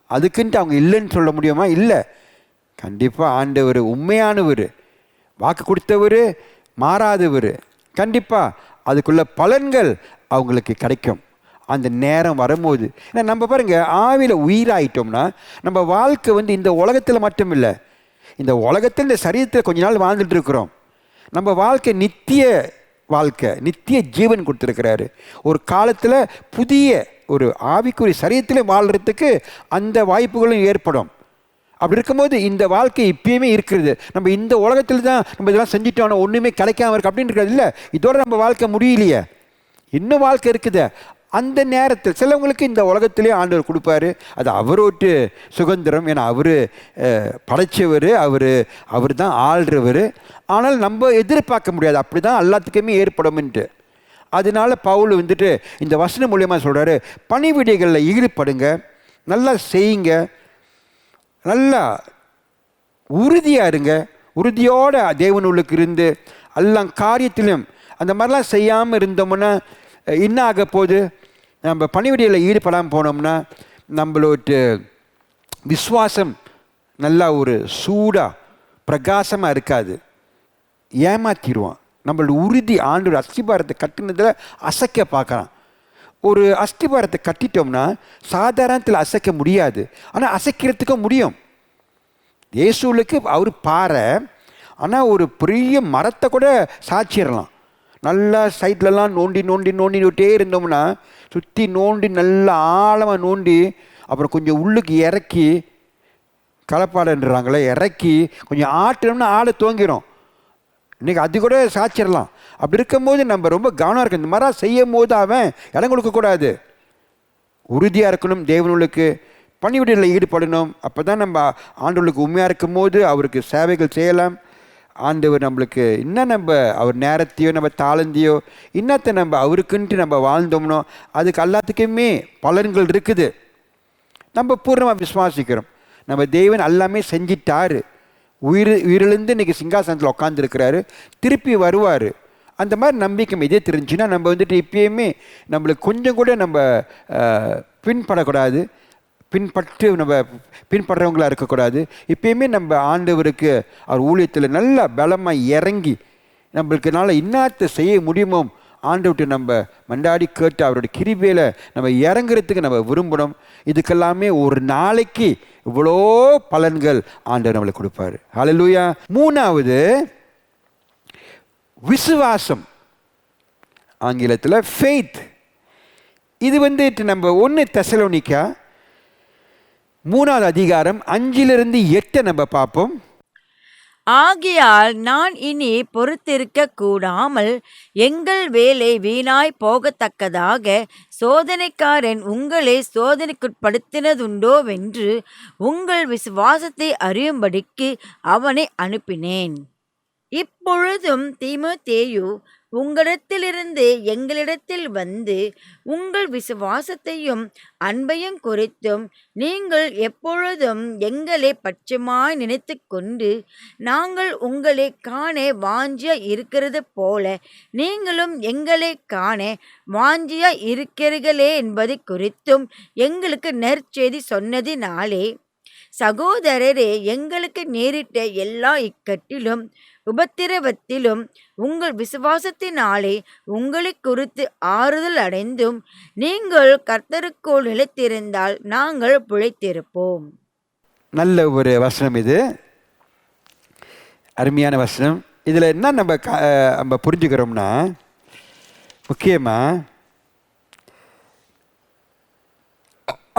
அதுக்குன்ட்டு அவங்க இல்லைன்னு சொல்ல முடியுமா? இல்லை. கண்டிப்பாக ஆண்டவர் உண்மையானவர், வாக்கு கொடுத்தவர், மாறாதவர். கண்டிப்பாக அதுக்குள்ள பலன்கள் அவங்களுக்கு கிடைக்கும் அந்த நேரம் வரும்போது. ஏன்னா நம்ம பாருங்கள், ஆவியில் உயிராயிட்டோம்னா நம்ம வாழ்க்கை இந்த உலகத்தில் மட்டும் இல்லை, இந்த உலகத்தில் இந்த சரீரத்தில் கொஞ்ச நாள் வாழ்ந்துட்டு இருக்கிறோம். நம்ம வாழ்க்கை நித்திய வாழ்க்கை, நித்திய ஜீவன் கொடுத்துருக்கிறாரு. ஒரு காலத்தில் புதிய ஒரு ஆவிக்குரிய சரீரத்தில் வாழ்கிறதுக்கு அந்த வாய்ப்புகளும் ஏற்படும். அப்படி இருக்கும்போது இந்த வாழ்க்கை இப்பயுமே இருக்கிறது. நம்ம இந்த உலகத்தில் தான் நம்ம இதெல்லாம் செஞ்சுட்டோன்னா ஒன்றுமே கிடைக்காம இருக்கு அப்படின்னு இருக்கிறது இல்லை. இதோட நம்ம வாழ்க்கை முடியலையே, இன்னும் வாழ்க்கை இருக்குது. அந்த நேரத்தில் சிலவங்களுக்கு இந்த உலகத்திலே ஆண்டவர் கொடுப்பாரு, அது அவரோட்டு சுதந்திரம். ஏன்னா அவர் படைச்சவர், அவர் தான் ஆள்றவர். ஆனால் நம்ம எதிர்பார்க்க முடியாது, அப்படி தான் எல்லாத்துக்குமே ஏற்படும்ன்ட்டு. அதனால பவுல் இந்த வசனம் மூலியமாக சொல்கிறாரு, பணிவிடைகளில் ஈடுபடுங்க, நல்லா செய்யுங்க, நல்லா உறுதியாக இருங்க, உறுதியோடு தேவனுக்கு இருந்து எல்லாம் காரியத்திலும் அந்த மாதிரிலாம் செய்யாமல் இருந்தோம்னா என்ன ஆக போகுது? நம்ம பணிவிடையில் ஈடுபடாமல் போனோம்னா நம்மளோட விசுவாசம் நல்லா ஒரு சூடாக பிரகாசமாக இருக்காது, ஏமாற்றிடுவான். நம்மளோட உறுதி ஆண்டோட அஸ்திபாரத்தை கட்டினதில் அசைக்க பார்க்குறான். ஒரு அஸ்திபாரத்தை கட்டிட்டோம்னா சாதாரணத்தில் அசைக்க முடியாது, ஆனால் அசைக்கிறதுக்கும் முடியும். இயேசுவுக்கு அவர் பாறை, ஆனால் ஒரு பெரிய மரத்தை கூட சாய்ச்சிடலாம். நல்லா சைட்லலாம் நோண்டிட்டே இருந்தோம்னா, சுற்றி நோண்டி நல்லா ஆழமாக நோண்டி அப்புறம் கொஞ்சம் உள்ளுக்கு இறக்கி, களப்பாடுன்றாங்களே, இறக்கி கொஞ்சம் ஆட்டினோம்னா ஆளை துவங்கிடும். இன்றைக்கி அது கூட சாய்ச்சிடலாம். அப்படி இருக்கும்போது நம்ம ரொம்ப கவனம் இருக்கணும். இந்த மாதிரி செய்யும் போது அவன் இடம் கொடுக்கக்கூடாது, உறுதியாக இருக்கணும், தேவனுக்கு பணிவிடையில் ஈடுபடணும். அப்போ தான் நம்ம ஆண்டவருக்கு உண்மையாக இருக்கும் போது அவருக்கு சேவைகள் செய்யலாம். ஆண்டவர் நம்மளுக்கு இன்னும் நம்ம அவர் நேரத்தையோ நம்ம தாளந்தையோ இன்னத்தை நம்ம அவருக்குன்ட்டு நம்ம வாழ்ந்தோம்னோ அதுக்கு எல்லாத்துக்குமே பலன்கள் இருக்குது. நம்ம பூர்ணமாக விசுவாசிக்கிறோம், நம்ம தேவன் எல்லாமே செஞ்சிட்டாரு. உயிரிழந்து இன்றைக்கி சிங்காசனத்தில் உட்காந்துருக்கிறாரு, திருப்பி வருவார். அந்த மாதிரி நம்பிக்கை இதே தெரிஞ்சுன்னா நம்ம வந்துட்டு இப்பயுமே நம்மளுக்கு கொஞ்சம் கூட நம்ம பின்படக்கூடாது, நம்ம பின்படுறவங்களாக இருக்கக்கூடாது. இப்பயுமே நம்ம ஆண்டவருக்கு அவர் ஊழியத்தில் நல்லா பலமாக இறங்கி நம்மளுக்கு நாளை இன்னாத்தை செய்ய முடியுமோ ஆண்டவர்கிட்ட நம்ம மண்டாடி கேட்டு அவருடைய கிருபையில் நம்ம இறங்குறதுக்கு நம்ம விரும்பணும். இதுக்கெல்லாமே ஒரு நாளைக்கு இவ்வளோ பலன்கள் ஆண்டவர் நம்மளுக்கு கொடுப்பாரு. ஹல்லேலூயா. மூணாவது விசுவாசம், ஆங்கிலத்தில் ஃபெய்த். இது வந்துட்டு நம்ம 1 தெசலோனிக்கா 3ஆவது அதிகாரம் 5-8 நம்ம பார்ப்போம். ஆகையால் நான் இனி பொறுத்திருக்க கூடாமல் எங்கள் வேலை வீணாய் போகத்தக்கதாக சோதனைக்காரன் உங்களை சோதனைக்குட்படுத்தினதுண்டோவென்று உங்கள் விசுவாசத்தை அறியும்படிக்கு அவனை அனுப்பினேன். இப்பொழுதும் தீமோத்தேயு உங்களிடத்திலிருந்து எங்களிடத்தில் வந்து உங்கள் விசுவாசத்தையும் அன்பையும் குறித்தும் நீங்கள் எப்பொழுதும் எங்களை பட்சமாய் நினைத்து கொண்டு நாங்கள் உங்களை காண வாஞ்சியா இருக்கிறது போல நீங்களும் எங்களை காண வாஞ்சியா இருக்கிறீர்களே என்பதை குறித்தும் எங்களுக்கு நற்செய்தி சொன்னதினாலே, சகோதரரே, எங்களுக்கு நேரிட்ட எல்லா இக்கட்டிலும் உபத்திரவத்திலும் உங்கள் விசுவாசத்தினாலே உங்களை குறித்து ஆறுதல் அடைந்தும் நீங்கள் கர்த்தருக்குள் நிலைத்திருந்தால் நாங்கள் பிழைத்திருப்போம். நல்ல ஒரு வசனம், இது அருமையான வசனம். இதில் என்ன நம்ம புரிஞ்சுக்கிறோம்னா, முக்கியமாக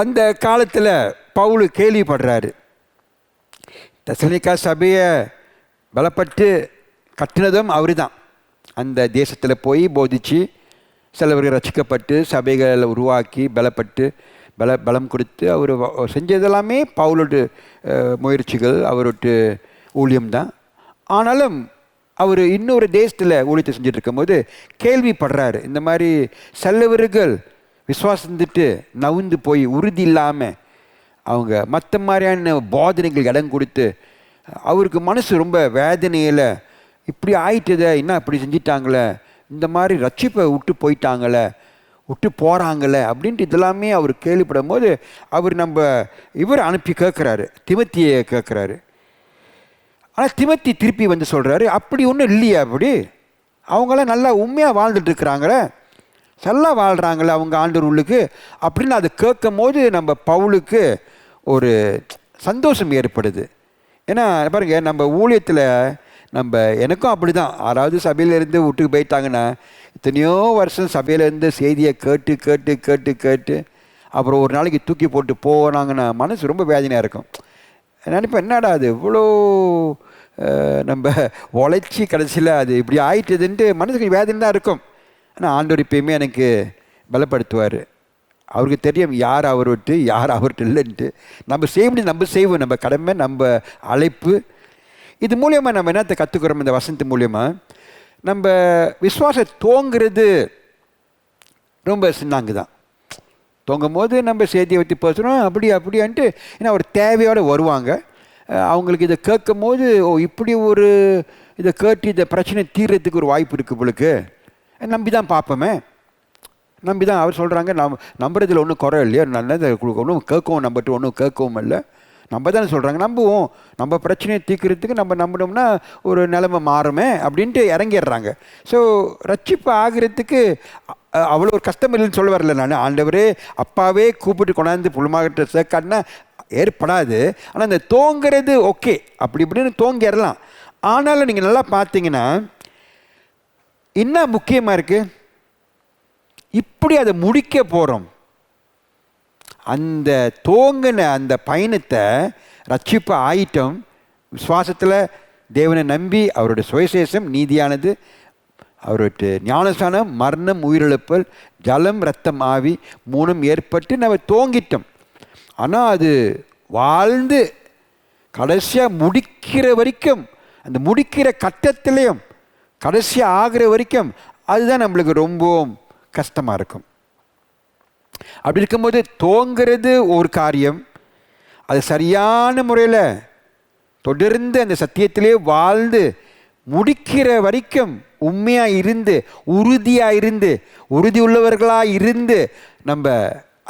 அந்த காலத்தில் பவுல் கேள்விப்படுறாரு, தெசலோனிக்கா சபையை பலப்பட்டு கட்டினதும் அவர் தான். அந்த தேசத்தில் போய் போதிச்சு சிலவர்கள் ரசிக்கப்பட்டு சபைகளை உருவாக்கி பலப்பட்டு பலம் கொடுத்து அவர் செஞ்சதெல்லாமே பவுலோட முயற்சிகள், அவரோட ஊழியம்தான். ஆனாலும் அவர் இன்னொரு தேசத்தில் ஊழியத்தை செஞ்சுட்டு இருக்கும்போது கேள்விப்படுறாரு, இந்த மாதிரி சிலவர்கள் விசுவாசந்துட்டு நவுந்து போய் உறுதி இல்லாமல் அவங்க மற்ற மாதிரியான போதனைகள் இடம் கொடுத்து அவருக்கு மனசு ரொம்ப வேதனையில், இப்படி ஆயிட்டதை என்ன இப்படி செஞ்சிட்டாங்களே, இந்த மாதிரி ரட்சிப்பை விட்டு போயிட்டாங்களே, விட்டு போகிறாங்களே அப்படின்ட்டு இதெல்லாமே அவர் கேள்விப்படும் போது அவர் இவர் அனுப்பி கேட்குறாரு, திமோத்தியை கேட்குறாரு. ஆனால் திமோத்தி திருப்பி வந்து சொல்கிறாரு, அப்படி ஒன்றும் இல்லையா, அப்படி அவங்களாம் நல்லா உண்மையாக வாழ்ந்துட்டு இருக்கிறாங்களே, நல்லா வாழ்கிறாங்களே அவங்க ஆண்டவர் உள்ளுக்கு அப்படின்னு அதை கேட்கும் போது நம்ம பவுலுக்கு ஒரு சந்தோஷம் ஏற்படுது. ஏன்னா பாருங்க, நம்ம ஊழியத்தில் எனக்கும் அப்படி தான், யாராவது சபையிலேருந்து வீட்டுக்கு போயிட்டாங்கன்னா எத்தனையோ வருஷம் சபையிலேருந்து செய்தியை கேட்டு கேட்டு கேட்டு கேட்டு அப்புறம் ஒரு நாளைக்கு தூக்கி போட்டு போனாங்கன்னா மனசு ரொம்ப வேதனையாக இருக்கும். நினைப்பேன், என்னடா அது இவ்வளோ நம்ம உழைச்சி கடைசியில் அது இப்படி ஆயிட்டுதுன்ட்டு மனசுக்கு வேதனை தான் இருக்கும். ஆனால் ஆண்டவர் எப்பயுமே எனக்கு பலப்படுத்துவார். அவருக்கு தெரியும் யார் அவர் விட்டு யார் அவர்கிட்ட இல்லைன்ட்டு. நம்ம செய்ய முடியும், நம்ம செய்வோம், நம்ம கடமை, நம்ம அழைப்பு. இது மூலியமாக நம்ம என்னத்தை கற்றுக்கிறோம், இந்த வசனத்து மூலியமாக நம்ம விசுவாசம் தோங்குறது ரொம்ப சின்னாங்க தான். தோங்கும் போது நம்ம செய்தியை பற்றி பேசுகிறோம் அப்படின்ட்டு, ஏன்னா ஒரு தேவையோடு வருவாங்க. அவங்களுக்கு இதை கேட்கும் போது, ஓ இப்படி ஒரு இதை கேட்டு இந்த பிரச்சனை தீர்றதுக்கு ஒரு வாய்ப்பு இருக்குது உங்களுக்கு, நம்பி தான் பார்ப்போமே, நம்பி தான் அவர் சொல்கிறாங்க. நம்புறதுல ஒன்றும் குறை இல்லையா, நல்லதை ஒன்றும் கேட்கவும் நம்பட்டு ஒன்றும் கேட்கவும் இல்லை, நம்ம தானே சொல்கிறாங்க, நம்புவோம், நம்ம பிரச்சனையை தீர்க்கிறதுக்கு நம்ம நம்பினோம்னா ஒரு நிலைமை மாறுமே அப்படின்ட்டு இறங்கிடுறாங்க. ஸோ ரட்சிப்பு ஆகிறதுக்கு அவ்வளோ ஒரு கஷ்டம் இல்லைன்னு சொல்ல வரல நான். ஆண்டவரே அப்பாவே கூப்பிட்டு கொண்டாந்து புலமாகட்ட சேர்க்காட்டினா ஏற்படாது. ஆனால் இந்த தோங்கிறது ஓகே, அப்படி இப்படின்னு தோங்கிடலாம். ஆனாலும் நீங்கள் நல்லா பார்த்தீங்கன்னா என்ன முக்கியமாக இருக்குது, இப்படி அதை முடிக்க போகிறோம். அந்த தோங்கின அந்த பயணத்தை ரட்சிப்பு ஆயிட்டம், விசுவாசத்தில் தேவனை நம்பி அவருடைய சுவிசேஷம் நீதியானது, அவருடைய ஞானஸ்தானம், மரணம், உயிரிழப்பல், ஜலம், ரத்தம், ஆவி மூணும் ஏற்பட்டு நம்ம தோங்கிட்டோம். ஆனால் அது வாழ்ந்து கடைசியாக முடிக்கிற வரைக்கும், அந்த முடிக்கிற கட்டத்திலையும் கடைசியாக ஆகிற வரைக்கும் அதுதான் நம்மளுக்கு ரொம்பவும் கஷ்டமாக இருக்கும். அப்படி இருக்கும்போது தோங்கிறது ஒரு காரியம், அது சரியான முறையில் தொடர்ந்து அந்த சத்தியத்திலே வாழ்ந்து முடிக்கிற வரைக்கும் உண்மையாக இருந்து உறுதியாக இருந்து உறுதி உள்ளவர்களாக இருந்து நம்ம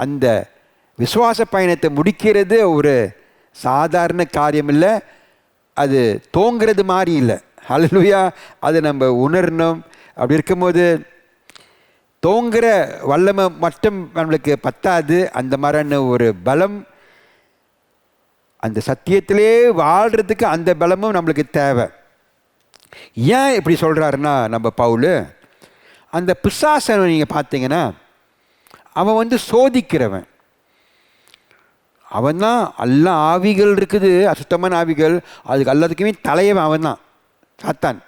அந்த விசுவாச பயணத்தை முடிக்கிறது ஒரு சாதாரண காரியம் இல்லை. அது தோங்கிறது மாதிரி இல்லை. ஹல்லேலூயா. அதை நம்ம உணரணும். அப்படி இருக்கும்போது தோங்குற வல்லமை மட்டும் நம்மளுக்கு பத்தாது. அந்த மாதிரியான ஒரு பலம், அந்த சத்தியத்திலே வாழ்கிறதுக்கு அந்த பலமும் நம்மளுக்கு தேவை. ஏன் இப்படி சொல்கிறாருன்னா, நம்ம பவுல் அந்த பிசாசனை நீங்கள் பார்த்தீங்கன்னா அவன் சோதிக்கிறவன். அவன் தான் எல்லா ஆவிகள் இருக்குது, அசுத்தமான ஆவிகள், அதுக்கு எல்லாத்துக்குமே தலையவன் அவன் தான், சாத்தான்.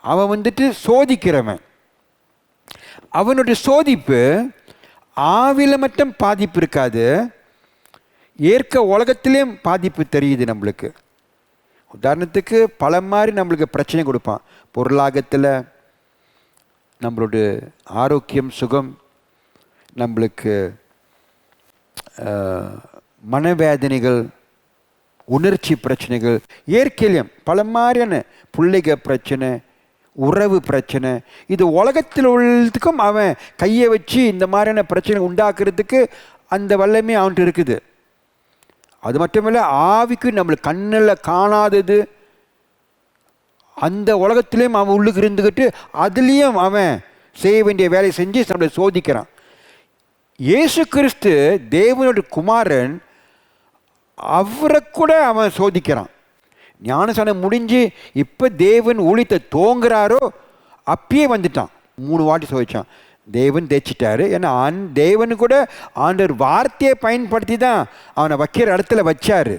அவன் சோதிக்கிறவன். அவனுடைய சோதிப்பு ஆவியில் மட்டும் பாதிப்பு இருக்காது, உலகத்திலேயும் பாதிப்பு தெரியுது நம்மளுக்கு. உதாரணத்துக்கு பல மாதிரி நம்மளுக்கு பிரச்சனை கொடுப்பான். பொருளாகத்தில், நம்மளோட ஆரோக்கியம், சுகம், நம்மளுக்கு மனவேதனைகள், உணர்ச்சி பிரச்சனைகள், இயற்கையிலையும் பல மாதிரியான பிள்ளைக பிரச்சனை, உறவு பிரச்சனை. இது உலகத்தில் உள்ளதுக்கும் அவன் கையை வச்சு இந்த மாதிரியான பிரச்சனை உண்டாக்குறதுக்கு அந்த வல்லமே அவன்கிட்ட இருக்குது. அது மட்டுமில்லை, ஆவிக்கு நம்மளுக்கு கண்ணில் காணாதது அந்த உலகத்திலையும் அவன் உள்ளுக்கு இருந்துக்கிட்டு அதுலேயும் அவன் செய்ய வேண்டிய வேலையை செஞ்சு நம்மளை சோதிக்கிறான். இயேசு கிறிஸ்து தேவனுடைய குமாரன், அவரை கூட அவன் சோதிக்கிறான். ஞானஸ்நானம் முடிஞ்சு இப்போ தேவன் ஊழியத்தை தோங்குறாரோ அப்பயே வந்துட்டான். 3 வாட்டி சோதிச்சான். தேவன் தேய்ச்சிட்டாரு. ஏன்னா தேவனு கூட ஆண்டவர் வார்த்தையை பயன்படுத்தி தான் அவனை வைக்கிற இடத்துல வச்சார்.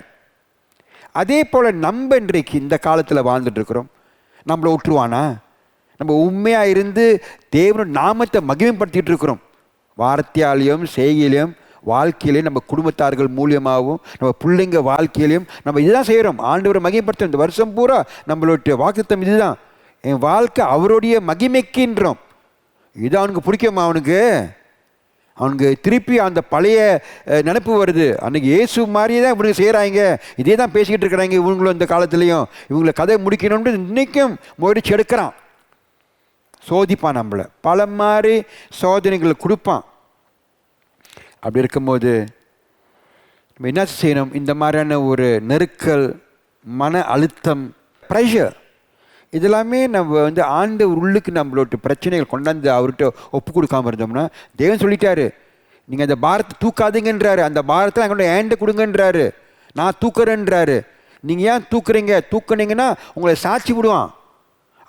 அதே போல் நம்ம இன்றைக்கு இந்த காலத்தில் வாழ்ந்துட்டு இருக்கிறோம். நம்மளை விட்டுருவானா? நம்ம உண்மையாக இருந்து தேவனோட நாமத்தை மகிமைப்படுத்திட்டு இருக்கிறோம். வார்த்தையாலையும் செய்கையிலையும் வாழ்க்கையிலையும் நம்ம குடும்பத்தார்கள் மூலியமாகவும் நம்ம பிள்ளைங்க வாழ்க்கையிலையும் நம்ம இதுதான் செய்கிறோம். ஆண்டவரை மகிமைப்படுத்தும். இந்த வருஷம் பூரா நம்மளுடைய வாக்குத்தம் இதுதான், என் வாழ்க்கை அவருடைய மகிமைக்குன்றோம். இது அவனுக்கு பிடிக்குமா? அவனுக்கு திருப்பி அந்த பழைய நினப்பு வருது. அன்றைக்கி இயேசு மாதிரியே தான் இவனுக்கு செய்கிறாங்க, இதே தான் பேசிக்கிட்டு இருக்கிறாங்க இவங்களும். இந்த காலத்துலேயும் இவங்களை கதை முடிக்கணும்னு இன்றைக்கும் முயற்சி எடுக்கிறான். சோதிப்பான், நம்மளை பல மாதிரி சோதனைகளை கொடுப்பான். அப்படி இருக்கும்போது நம்ம என்ன செய்யணும்? இந்த மாதிரியான ஒரு நெருக்கல், மன அழுத்தம், ப்ரெஷர், இதெல்லாமே நம்ம ஆண்டு உள்ளுக்கு நம்மளோட பிரச்சனைகள் கொண்டாந்து அவர்கிட்ட ஒப்பு கொடுக்காமல் இருந்தோம்னா, தேவன் சொல்லிட்டாரு, நீங்கள் அந்த பாரத்தை தூக்காதீங்கன்றாரு. அந்த பாரத்தில் எங்களோட ஏண்ட கொடுங்கன்றாரு. நான் தூக்குறேன்றாரு. நீங்கள் ஏன் தூக்குறீங்க? தூக்குனீங்கன்னா உங்களை சாட்சி விடுவான்.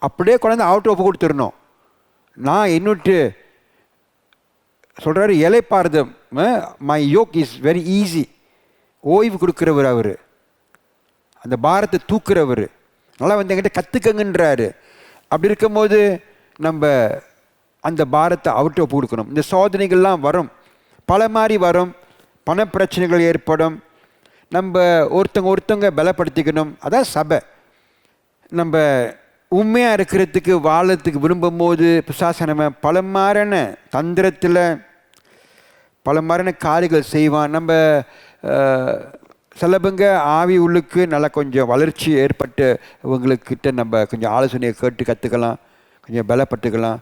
அப்படியே கொண்டாந்து அவர்கிட்ட ஒப்பு கொடுத்துடணும். நான் என்னட்டு சொல்கிறாரு, இலைப்பாறுதம், my yoke is very easy. ஓய்வு கொடுக்குறவர் அவர், அந்த பாரத்தை தூக்குறவர். நல்லா என்கிட்ட கற்றுக்கங்கன்றாரு. அப்படி இருக்கும்போது நம்ம அந்த பாரத்தை அவர்கிட்ட ஒப்பு கொடுக்கணும். இந்த சோதனைகள்லாம் வரும், பல மாதிரி வரும். பணப்பிரச்சனைகள் ஏற்படும். நம்ம ஒருத்தங்க பலப்படுத்திக்கணும். அதான் சபை. நம்ம உண்மையாக இருக்கிறதுக்கு, வாழறதுக்கு விரும்பும் போது பிசாசனம பல மாதிரியான தந்திரத்தில் பல மாதிரியான காரியங்கள் செய்வான். நம்ம சிலபங்க ஆவி உள்ளுக்கு நல்லா கொஞ்சம் வளர்ச்சி ஏற்பட்டு இவங்களுக்கிட்ட நம்ம கொஞ்சம் ஆலோசனையை கேட்டு கற்றுக்கலாம், கொஞ்சம் பலப்பட்டுக்கலாம்.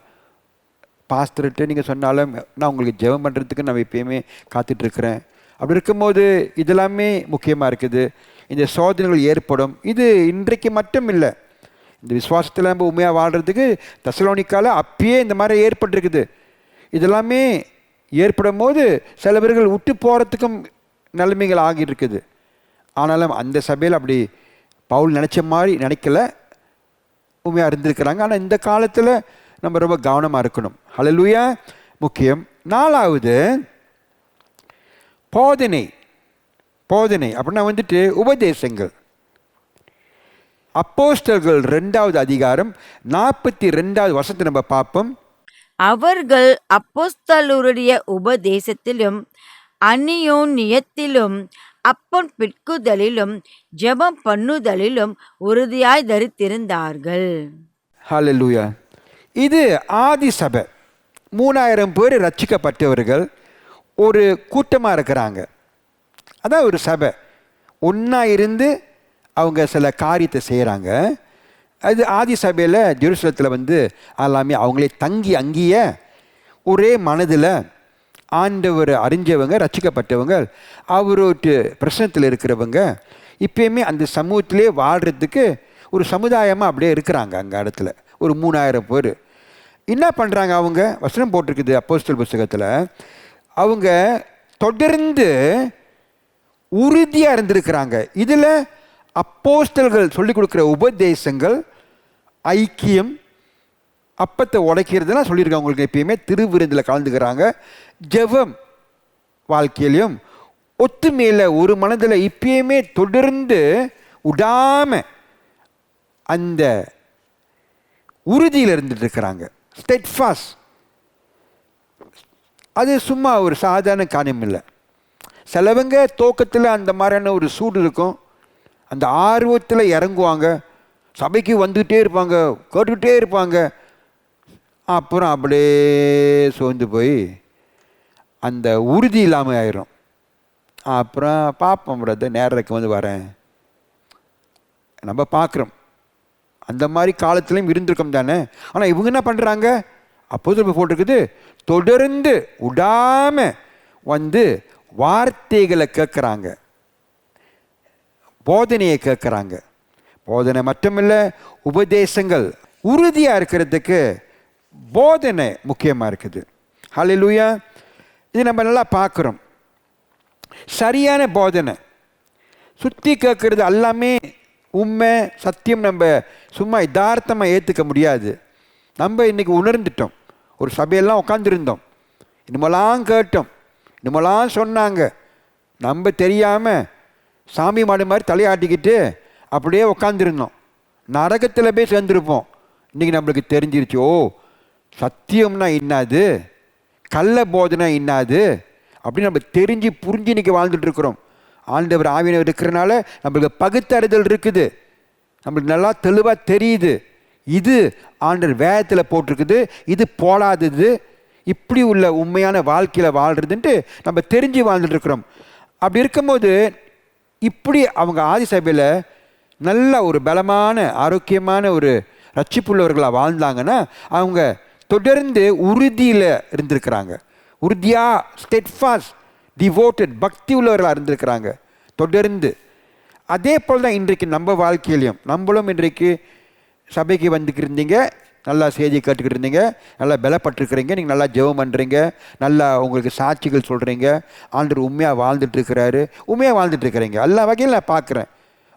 பாஸ்டர்கிட்ட நீங்கள் சொன்னாலும் நான் உங்களுக்கு ஜெபம் பண்ணுறதுக்கு நான் எப்பயுமே காத்துட்ருக்கிறேன். அப்படி இருக்கும்போது இதெல்லாமே முக்கியமாக இருக்குது. இந்த சோதனைகள் ஏற்படும். இது இன்றைக்கு மட்டும் இல்லை, இந்த விசுவாசத்தில் நம்ம உண்மையாக வாழ்கிறதுக்கு தெசலோனிக்கால அப்பயே இந்த மாதிரி ஏற்பட்டிருக்குது. இதெல்லாமே ஏற்படும் போது சில பேர்கள் விட்டு போகிறதுக்கும் நிலைமைகள் ஆகியிருக்குது. ஆனாலும் அந்த சபையில் அப்படி பவுல் நினச்ச மாதிரி நினைக்கல, உண்மையாக இருந்திருக்கிறாங்க. ஆனால் இந்த காலத்தில் நம்ம ரொம்ப கவனமாக இருக்கணும். ஹல்லேலூயா. முக்கியம். 4வது போதனை அப்படின்னா உபதேசங்கள். அப்போஸ்தலர்கள் 2வது அதிகாரம் 42வது வசனத்தை நம்ம பார்ப்போம். அவர்கள் அப்போஸ்தலருடைய உபதேசத்திலும் அந்நியோன்யத்திலும் அப்பம் பிட்குதலிலும் ஜெபம் பண்ணுதலிலும் உறுதியாய் தரித்திருந்தார்கள். ஹல்லேலூயா. இது ஆதி சபை. 3000 பேர் ரட்சிக்கப்பட்டவர்கள் ஒரு கூட்டமாக இருக்கிறாங்க. அதான் ஒரு சபை. ஒன்றா இருந்து அவங்க சில காரியத்தை செய்கிறாங்க. அது ஆதி சபையில் ஜெருசலத்தில் வந்து எல்லாமே அவங்களே தங்கி அங்கேயே ஒரே மனதில் ஆண்டவர் அறிஞ்சவங்க, ரட்சிக்கப்பட்டவங்க, அவரோட்டு பிரச்சனத்தில் இருக்கிறவங்க இப்பயுமே அந்த சமூகத்திலே வாழ்கிறதுக்கு ஒரு சமுதாயமாக அப்படியே இருக்கிறாங்க. அங்கே இடத்துல ஒரு 3000 பேர் என்ன பண்ணுறாங்க? அவங்க வசனம் போட்டிருக்குது அப்போஸ்தலர் புஸ்தகத்தில், அவங்க தொடர்ந்து உறுதியாக இருந்திருக்கிறாங்க. இதில் அப்போஸ்தலர்கள் சொல்லிக் கொடுக்குற உபதேசங்கள், ஐக்கியம், அப்பத்தை உடைக்கிறதுலாம் சொல்லியிருக்காங்க. அவங்களுக்கு எப்பயுமே திருவிருந்தில் கலந்துக்கிறாங்க. ஜெபம் வாழ்க்கையிலையும் ஒத்துமையில் ஒரு மனதில் இப்பயுமே தொடர்ந்து விடாமல் அந்த உறுதியில் இருந்துட்டு இருக்கிறாங்க. ஸ்டெட்ஃபாஸ்ட். அது சும்மா ஒரு சாதாரண காரியம் இல்லை. சிலவங்க தோக்கத்தில் அந்த மாதிரியான ஒரு சூடு இருக்கும், அந்த ஆர்வத்தில் இறங்குவாங்க, சபைக்கு வந்துக்கிட்டே இருப்பாங்க, கேட்டுக்கிட்டே இருப்பாங்க. அப்புறம் அப்படியே சோர்ந்து போய் அந்த உறுதி இல்லாமல் ஆயிரும். அப்புறம் பார்ப்போம் பிரதர், நேரத்துக்கு வந்து வரேன். நம்ம பார்க்குறோம், அந்த மாதிரி காலத்துலேயும் இருந்திருக்கோம் தானே. ஆனால் இவங்க என்ன பண்ணுறாங்க? அப்போஸ்தலர் போட்டிருக்குது, தொடர்ந்து விடாமல் வந்து வார்த்தைகளை கேட்குறாங்க, போதனையை கேட்குறாங்க. போதனை மட்டுமில்லை, உபதேசங்கள். உறுதியாக இருக்கிறதுக்கு போதனை முக்கியமாக இருக்குது. ஹல்லேலூயா. இது நம்ம நல்லா பார்க்குறோம். சரியான போதனை சுற்றி கேட்குறது எல்லாமே உண்மை சத்தியம் நம்ம சும்மா யதார்த்தமாக ஏற்றுக்க முடியாது. நம்ம இன்றைக்கி உணர்ந்துட்டோம். ஒரு சபையெல்லாம் உட்காந்துருந்தோம், இனிமெல்லாம் கேட்டோம், இனிமெல்லாம் சொன்னாங்க. நம்ம தெரியாமல் சாமி மாடு மாதிரி தலையாட்டிக்கிட்டு அப்படியே உட்காந்துருந்தோம். நரகத்தில் போய் சேர்ந்துருப்போம். இன்றைக்கி நம்மளுக்கு தெரிஞ்சிருச்சு, ஓ சத்தியம்னா இன்னாது, கள்ள போதனை இன்னாது அப்படின்னு நம்ம தெரிஞ்சு புரிஞ்சு இன்றைக்கி வாழ்ந்துட்டுருக்குறோம். ஆண்டவர் ஆவியானவர் இருக்கிறனால நம்மளுக்கு பகுத்தறிதல் இருக்குது, நம்மளுக்கு நல்லா தெளிவாக தெரியுது. இது ஆண்டவர் வேதத்தில் போட்டிருக்குது, இது போடாதது, இப்படி உள்ள உண்மையான வாழ்க்கையில் வாழ்கிறதுன்ட்டு நம்ம தெரிஞ்சு வாழ்ந்துட்டுருக்குறோம். அப்படி இருக்கும்போது இப்படி அவங்க ஆதி சபையில் நல்ல ஒரு பலமான ஆரோக்கியமான ஒரு ரட்சிப்புள்ளவர்களாக வாழ்ந்தாங்கன்னா அவங்க தொடர்ந்து உறுதியில் இருந்திருக்கிறாங்க. உறுதியாக ஸ்டெட்ஃபாஸ்ட், டிவோட்டட், பக்தி உள்ளவர்களாக இருந்திருக்கிறாங்க தொடர்ந்து. அதே போல் தான் இன்றைக்கு நம்ம வாழ்க்கையிலையும் நம்மளும் இன்றைக்கு சபைக்கு வந்துக்கிட்டு இருந்தீங்க, நல்லா செய்தி கேட்டுக்கிட்டு இருந்தீங்க, நல்லா பலப்பட்டுருக்கிறீங்க, நீங்கள் நல்லா ஜெபம் பண்ணுறீங்க, நல்லா உங்களுக்கு சாட்சிகள் சொல்கிறீங்க, ஆண்டவர் உண்மையாக வாழ்ந்துட்டுருக்கிறாரு, உண்மையாக வாழ்ந்துட்டுருக்கிறீங்க. எல்லா வகையில் நான் பார்க்குறேன்.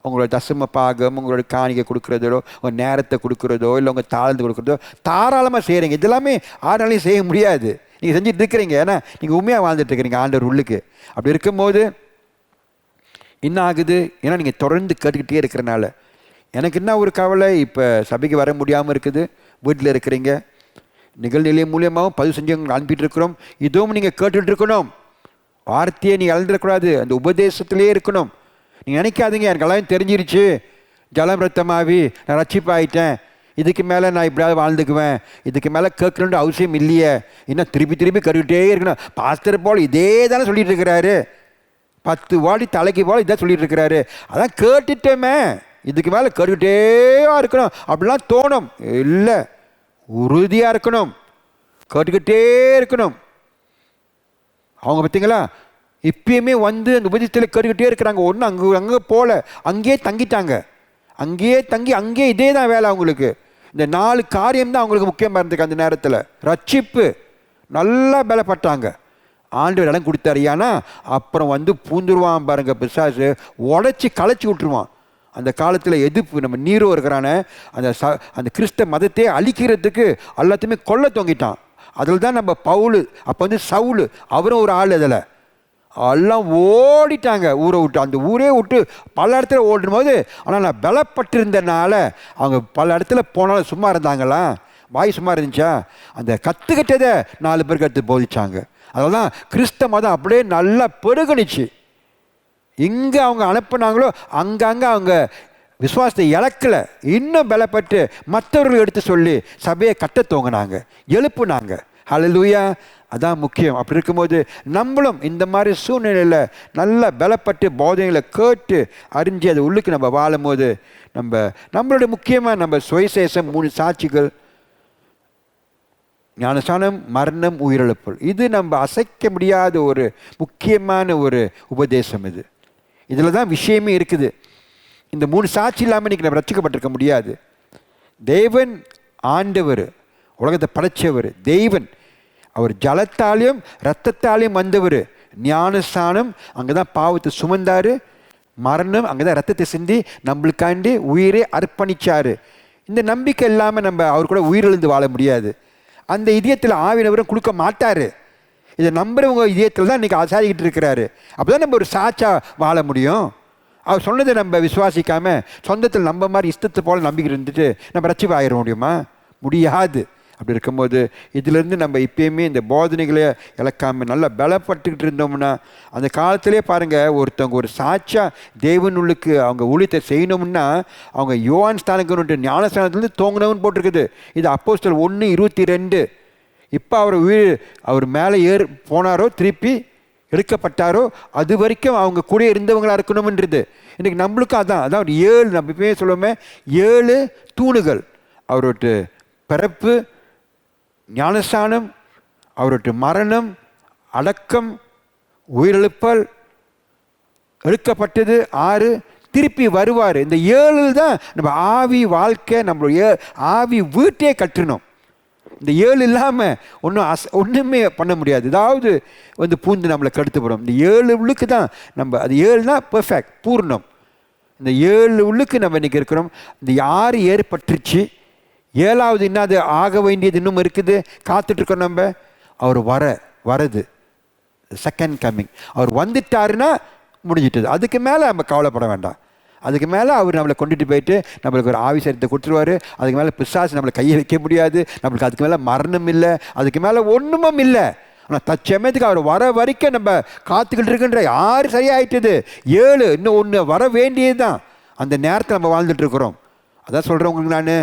உங்களோட தசம பாகம், உங்களோட காணிக்கை கொடுக்குறதோ, உங்கள் நேரத்தை கொடுக்குறதோ, இல்லை உங்கள் தாழ்ந்து கொடுக்குறதோ தாராளமாக செய்கிறீங்க. இது எல்லாமே ஆறாலையும் செய்ய முடியாது, நீங்கள் செஞ்சுட்டு இருக்கிறீங்க. ஏன்னா நீங்கள் உண்மையாக வாழ்ந்துட்டுருக்கிறீங்க ஆண்டவர் உள்ளுக்கு. அப்படி இருக்கும்போது என்ன ஆகுது? ஏன்னா நீங்கள் தொடர்ந்து கேட்டுக்கிட்டே இருக்கிறனால. எனக்கு என்ன ஒரு கவலை, இப்போ சபைக்கு வர முடியாமல் இருக்குது, வீட்டில் இருக்கிறீங்க, நிகழ்நிலையம் மூலியமாகவும் பதிவு செஞ்சு அனுப்பிட்டு இருக்கிறோம். இதுவும் நீங்கள் கேட்டுட்டு இருக்கணும். வார்த்தையை நீங்கள் இழந்துடக்கூடாது, அந்த உபதேசத்திலே இருக்கணும். நீங்கள் நினைக்காதீங்க எனக்கு எல்லாம் தெரிஞ்சிருச்சு, ஜலம் ரத்தமாகி நான் ரட்சிப்பாயிட்டேன், இதுக்கு மேலே நான் இப்படியாவது வாழ்ந்துக்குவேன், இதுக்கு மேலே கேட்கணுன்ற அவசியம் இல்லையே, இன்னும் திருப்பி திருப்பி கருவிட்டே இருக்கணும். பாஸ்டர் போல் இதே தானே சொல்லிட்டு இருக்கிறாரு, 10 வாடி தலைக்கு போல் இதான் சொல்லிட்டு இருக்கிறாரு, அதான் கேட்டுட்டோமே, இதுக்கு மேலே கருவிட்டே இருக்கணும் அப்படிலாம் தோணும். இல்லை, உறுதியாக இருக்கணும், கேட்டுக்கிட்டே இருக்கணும். அவங்க பார்த்தீங்களா இப்பயுமே வந்து அந்த உபதேசத்தில் கேட்டுக்கிட்டே இருக்கிறாங்க. ஒன்றும் அங்கே போல, அங்கேயே தங்கிட்டாங்க, அங்கேயே தங்கி அங்கேயே இதே தான் வேலை அவங்களுக்கு. இந்த 4 காரியம் தான் அவங்களுக்கு முக்கியமாக இருந்துருக்கு அந்த நேரத்தில். ரட்சிப்பு, நல்லா பலப்பட்டாங்க, ஆண்டவர் இடம் கொடுத்தாரு. ஏன்னா அப்புறம் வந்து பூந்துருவான் பாருங்க பிசாசு, உடச்சி களைச்சி விட்டுருவான். அந்த காலத்தில் எதிர்ப்பு நம்ம நீரோ இருக்கிறான அந்த கிறிஸ்தவ மதத்தையே அழிக்கிறதுக்கு எல்லாத்தையுமே கொல்ல தொங்கிட்டான். அதில் தான் நம்ம பவுல், அப்போ வந்து சவுல், அவரும் ஒரு ஆள். அதில் எல்லாம் ஓடிட்டாங்க, ஊரை விட்டு, அந்த ஊரே விட்டு பல இடத்துல ஓடும் போது. ஆனால் நான் பலப்பட்டிருந்தனால அவங்க பல இடத்துல போனாலும் சும்மா இருந்தாங்களா? வாய் சும்மா இருந்துச்சா? அந்த கற்றுக்கிட்டதை 4 பேர் கற்று போதிச்சாங்க. அதனால தான் கிறிஸ்தவ மதம் அப்படியே நல்லா பெருகணிச்சு. எங்கே அவங்க அனுப்புனாங்களோ அங்கங்கே அவங்க விசுவாசத்தை இழக்கலை, இன்னும் பலப்பட்டு மற்றவர்கள் எடுத்து சொல்லி சபையை கட்ட தோங்கினாங்க, எழுப்புனாங்க. ஹல்லேலூயா. அதான் முக்கியம். அப்படி இருக்கும்போது நம்மளும் இந்த மாதிரி சூழ்நிலையில் நல்லா பலப்பட்டு போதனைகளை கேட்டு அறிஞ்சு அது உள்ளுக்கு நம்ம வாழும் போது நம்மளுடைய முக்கியமாக நம்ம சுவிசேஷம் 3 சாட்சிகள், ஞானஸ்நானம், மரணம், உயிரிழப்பு. இது நம்ம அசைக்க முடியாத ஒரு முக்கியமான ஒரு உபதேசம். இதில் தான் விஷயமே இருக்குது. இந்த 3 சாட்சி இல்லாமல் இன்றைக்கி நம்ம ரட்சிக்கப்பட்டிருக்க முடியாது. தேவன் ஆண்டவர், உலகத்தை படைச்சவர் தெய்வன். அவர் ஜலத்தாலையும் இரத்தத்தாலையும் வந்தவர். ஞானஸ்நானம் அங்கே தான் பாவத்தை சுமந்தார். மரணம் அங்கே தான் ரத்தத்தை சிந்தி நம்மளுக்காண்டி உயிரை அர்ப்பணித்தார். இந்த நம்பிக்கை இல்லாமல் நம்ம அவர் கூட உயிரிழந்து வாழ முடியாது. அந்த இதயத்தில் ஆவியானவரும் கொடுக்க மாட்டார். இதை நம்புறவங்க இதயத்தில் தான் இன்றைக்கி ஆசாரிக்கிட்டு இருக்கிறாரு. அப்போ தான் நம்ம ஒரு சாட்சா வாழ முடியும். அவர் சொன்னதை நம்ம விசுவாசிக்காமல் சொந்தத்தில் நம்ம மாதிரி இஷ்டத்தை போல் நம்பிக்கை இருந்துட்டு நம்ம ரட்சிப்பு ஆகிட முடியுமா? முடியாது. அப்படி இருக்கும்போது இதிலேருந்து நம்ம இப்பயுமே இந்த போதனைகளை இழக்காமல் நல்லா பலப்பட்டுக்கிட்டு இருந்தோம்னா, அந்த காலத்திலே பாருங்கள், ஒருத்தவங்க ஒரு சாட்சா தேவனுள்ளுக்கு அவங்க ஊழியத்தை செய்யணும்னா அவங்க யோவான் ஸ்தானக்கு ஞானஸ்தானத்துலேருந்து தோங்கினவன் போட்டிருக்குது. இது அப்போஸ்தலர் 1:22. இப்போ அவர் மேலே போனாரோ, திருப்பி எடுக்கப்பட்டாரோ, அது வரைக்கும் அவங்க கூட இருந்தவங்களாக இருக்கணும்ன்றது. இன்றைக்கி நம்மளுக்கும் அதான் ஒரு 7, நம்ம இப்போயே சொல்லுவோமே 7 தூணுகள். அவரோட பிறப்பு, ஞானஸ்நானம், அவருடைய மரணம், அடக்கம், உயிரிழப்பல், எடுக்கப்பட்டது 6, திருப்பி வருவார். இந்த 7 தான் நம்ம ஆவி வாழ்க்கை, நம்மளுடைய ஆவி வீட்டே கட்டணும். இந்த 7 இல்லாமல் ஒன்றுமே பண்ண முடியாது. ஏதாவது பூந்து நம்மளை கடுத்து போடும். இந்த 7 உள்ளுக்கு தான் நம்ம, அது 7 தான் பெர்ஃபெக்ட், பூர்ணம். இந்த 7 உள்ளுக்கு நம்ம இன்றைக்கி இருக்கிறோம். இந்த 6 ஏற்பட்டுருச்சு. 7வது என்னது ஆக வேண்டியது இன்னும் இருக்குது, காத்துட்ருக்கோம் நம்ம. அவர் வரது செகண்ட் கம்மிங். அவர் வந்துட்டாருன்னா முடிஞ்சிட்டது. அதுக்கு மேலே நம்ம கவலைப்பட வேண்டாம். அதுக்கு மேலே அவர் நம்மளை கொண்டுட்டு போயிட்டு நம்மளுக்கு ஒரு ஆவிசரத்தை கொடுத்துருவார். அதுக்கு மேலே பிசாசு நம்மளை கையை வைக்க முடியாது. நம்மளுக்கு அதுக்கு மேலே மரணம் இல்லை, அதுக்கு மேலே ஒன்றுமும் இல்லை. ஆனால் தற்சமயத்துக்கு அவர் வர வரைக்கும் நம்ம காத்துக்கிட்டு இருக்குன்ற 6 சரியாயிட்டது. 7 இன்னும் 1 வர வேண்டியது தான். அந்த நேரத்தில் நம்ம வாழ்ந்துட்டுருக்குறோம். அதான் சொல்கிறேன் உங்களுக்கு, நான்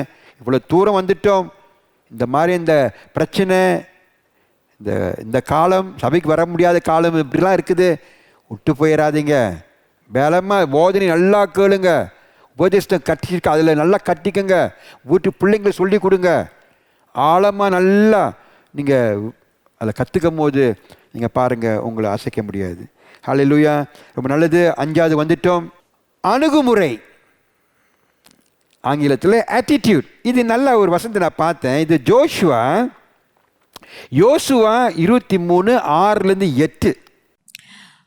இவ்வளோ தூரம் வந்துட்டோம். இந்த மாதிரி இந்த பிரச்சனை, இந்த காலம், சபைக்கு வர முடியாத காலம் இப்படிலாம் இருக்குது. விட்டு போயிடாதீங்க. பலமாக போதனை நல்லா கேளுங்க. உபதேசத்தை கட்டிக்க, அதில் நல்லா கட்டிக்கங்க. வீட்டு பிள்ளைங்களை சொல்லி கொடுங்க. ஆழமாக நல்லா நீங்கள் அதில் கற்றுக்கும் போது நீங்கள் பாருங்கள், உங்களை அசைக்க முடியாது. ஹல்லேலூயா. ரொம்ப நல்லது. 5வது வந்துட்டோம். அணுகுமுறை, ஆங்கிலத்தில் ஆட்டிடியூட். இது நல்ல ஒரு வசனத்தை நான் பார்த்தேன். இது யோசுவா 23:6-8.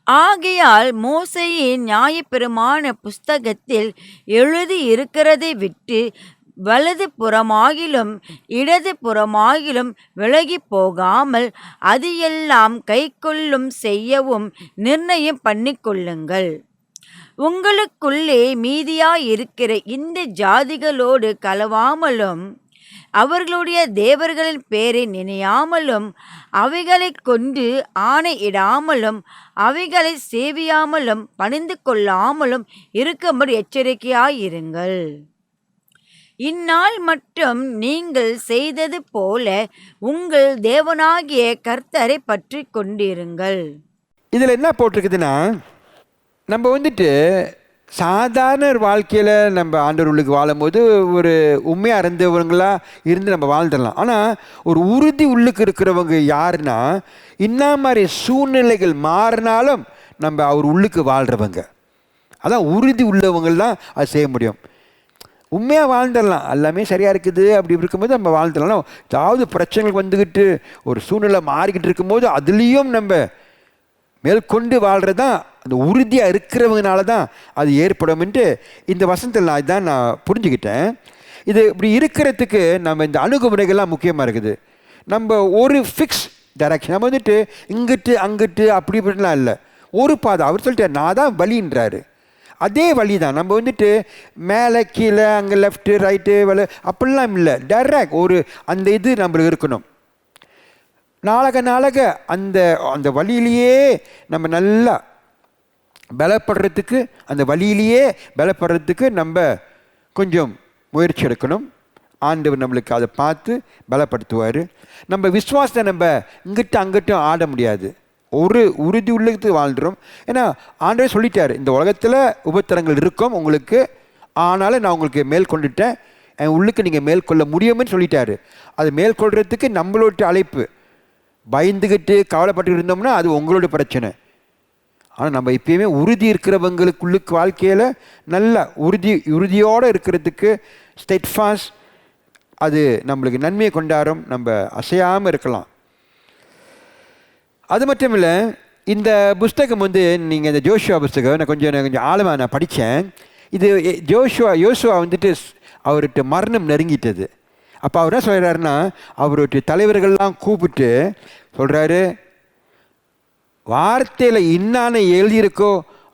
ஆகையால் மோசேயின் நியாயப்பிரமாண புஸ்தகத்தில் எழுதி இருக்கிறதை விட்டு வலது புறமாகிலும் இடது புறமாகிலும் விலகி போகாமல் அது எல்லாம் கைக்கொள்ளும் செய்யவும் நிர்ணயம் பண்ணிக்கொள்ளுங்கள். உங்களுக்குள்ளே மீதியாயிருக்கிற இந்த ஜாதிகளோடு கலவாமலும் அவர்களுடைய தேவர்களின் பேரை நினையாமலும் அவைகளை கொண்டு ஆணையிடாமலும் அவைகளை சேவியாமலும் பணிந்து கொள்ளாமலும் இருக்கும்படி எச்சரிக்கையாயிருங்கள். இந்நாள் மட்டும் நீங்கள் செய்தது போல உங்கள் தேவனாகிய கர்த்தரை பற்றி கொண்டிருங்கள். இதில் என்ன போட்டிருக்குதுன்னா, நம்ம சாதாரண ஒரு வாழ்க்கையில் நம்ம ஆண்டவர் உள்ளுக்கு வாழும்போது ஒரு உண்மையாக இருந்தவங்களாக இருந்து நம்ம வாழ்ந்துடலாம். ஆனால் ஒரு உறுதி உள்ளுக்கு இருக்கிறவங்க யாருன்னா, இன்ன மாதிரி சூழ்நிலைகள் மாறினாலும் நம்ம அவர் உள்ளுக்கு வாழ்கிறவங்க. அதான் உறுதி உள்ளவங்கள் தான் அது செய்ய முடியும். உண்மையாக வாழ்ந்துடலாம், எல்லாமே சரியாக இருக்குது, அப்படி இருக்கும்போது நம்ம வாழ்ந்துடலாம். ஏதாவது பிரச்சனைகள் வந்துக்கிட்டு ஒரு சூழ்நிலை மாறிக்கிட்டு இருக்கும்போது அதுலேயும் நம்ம மேற்கொண்டு வாழ்கிறது தான் அந்த உறுதியாக இருக்கிறவங்கனால தான் அது ஏற்படும்ன்ட்டு இந்த வசனத்தில் நான் புரிஞ்சுக்கிட்டேன். இது இப்படி இருக்கிறதுக்கு நம்ம இந்த அணுகுமுறைகள்லாம் முக்கியமாக இருக்குது. நம்ம ஒரு ஃபிக்ஸ் டைரக்ஷன், நம்ம இங்கிட்டு அங்கிட்டு அப்படி இப்படிலாம் இல்லை, ஒரு பாதை. அவர் சொல்லிட்டு நான் தான் வழின்றாரு, அதே வழி தான். நம்ம மேலே கீழே அங்கே லெஃப்ட்டு ரைட்டு அப்படிலாம் இல்லை, டைரக்ட் ஒரு அந்த இது நம்மளுக்கு இருக்கணும். நாளக அந்த வழியிலேயே நம்ம நல்லா பலப்படுறதுக்கு, அந்த வழியிலேயே பலப்படுறதுக்கு நம்ம கொஞ்சம் முயற்சி எடுக்கணும். ஆண்டவர் நம்மளுக்கு அதை பார்த்து பலப்படுத்துவார். நம்ம விசுவாசத்தை நம்ம இங்கிட்ட அங்கிட்டும் ஆட முடியாது. ஒரு உறுதி உள்ளது வாழ்ந்துடும். ஏன்னா ஆண்டவர் சொல்லிட்டார், இந்த உலகத்தில் உபத்திரங்கள் இருக்கும் உங்களுக்கு, ஆனாலும் நான் உங்களுக்கு மேற்கொண்டுட்டேன், என் உள்ளுக்கு நீங்கள் மேற்கொள்ள முடியும்னு சொல்லிட்டாரு. அது மேற்கொள்கிறதுக்கு நம்மளோட அழைப்பு. பயந்துக்கிட்டு கவலைப்பட்டு இருந்தோம்னா அது உங்களோட பிரச்சனை. ஆனால் நம்ம எப்பயுமே உறுதி இருக்கிறவங்களுக்குள்ளுக்கு வாழ்க்கையில் நல்ல உறுதியோடு இருக்கிறதுக்கு ஸ்டெட்ஃபாஸ்ட், அது நம்மளுக்கு நன்மையை கொண்டாடும். நம்ம அசையாமல் இருக்கலாம். அது மட்டும் இல்லை, இந்த புஸ்தகம் நீங்கள் இந்த ஜோஷுவா புஸ்தகம் நான் கொஞ்சம் ஆழமாக நான் படித்தேன். இது யோசுவா அவர்கிட்ட மரணம் நெருங்கிட்டது. அப்போ அவர் என்ன சொல்கிறாருன்னா, அவருடைய தலைவர்கள்லாம் கூப்பிட்டு சொல்கிறாரு, வார்த்தையில் இன்னான எழுதியிருக்கோ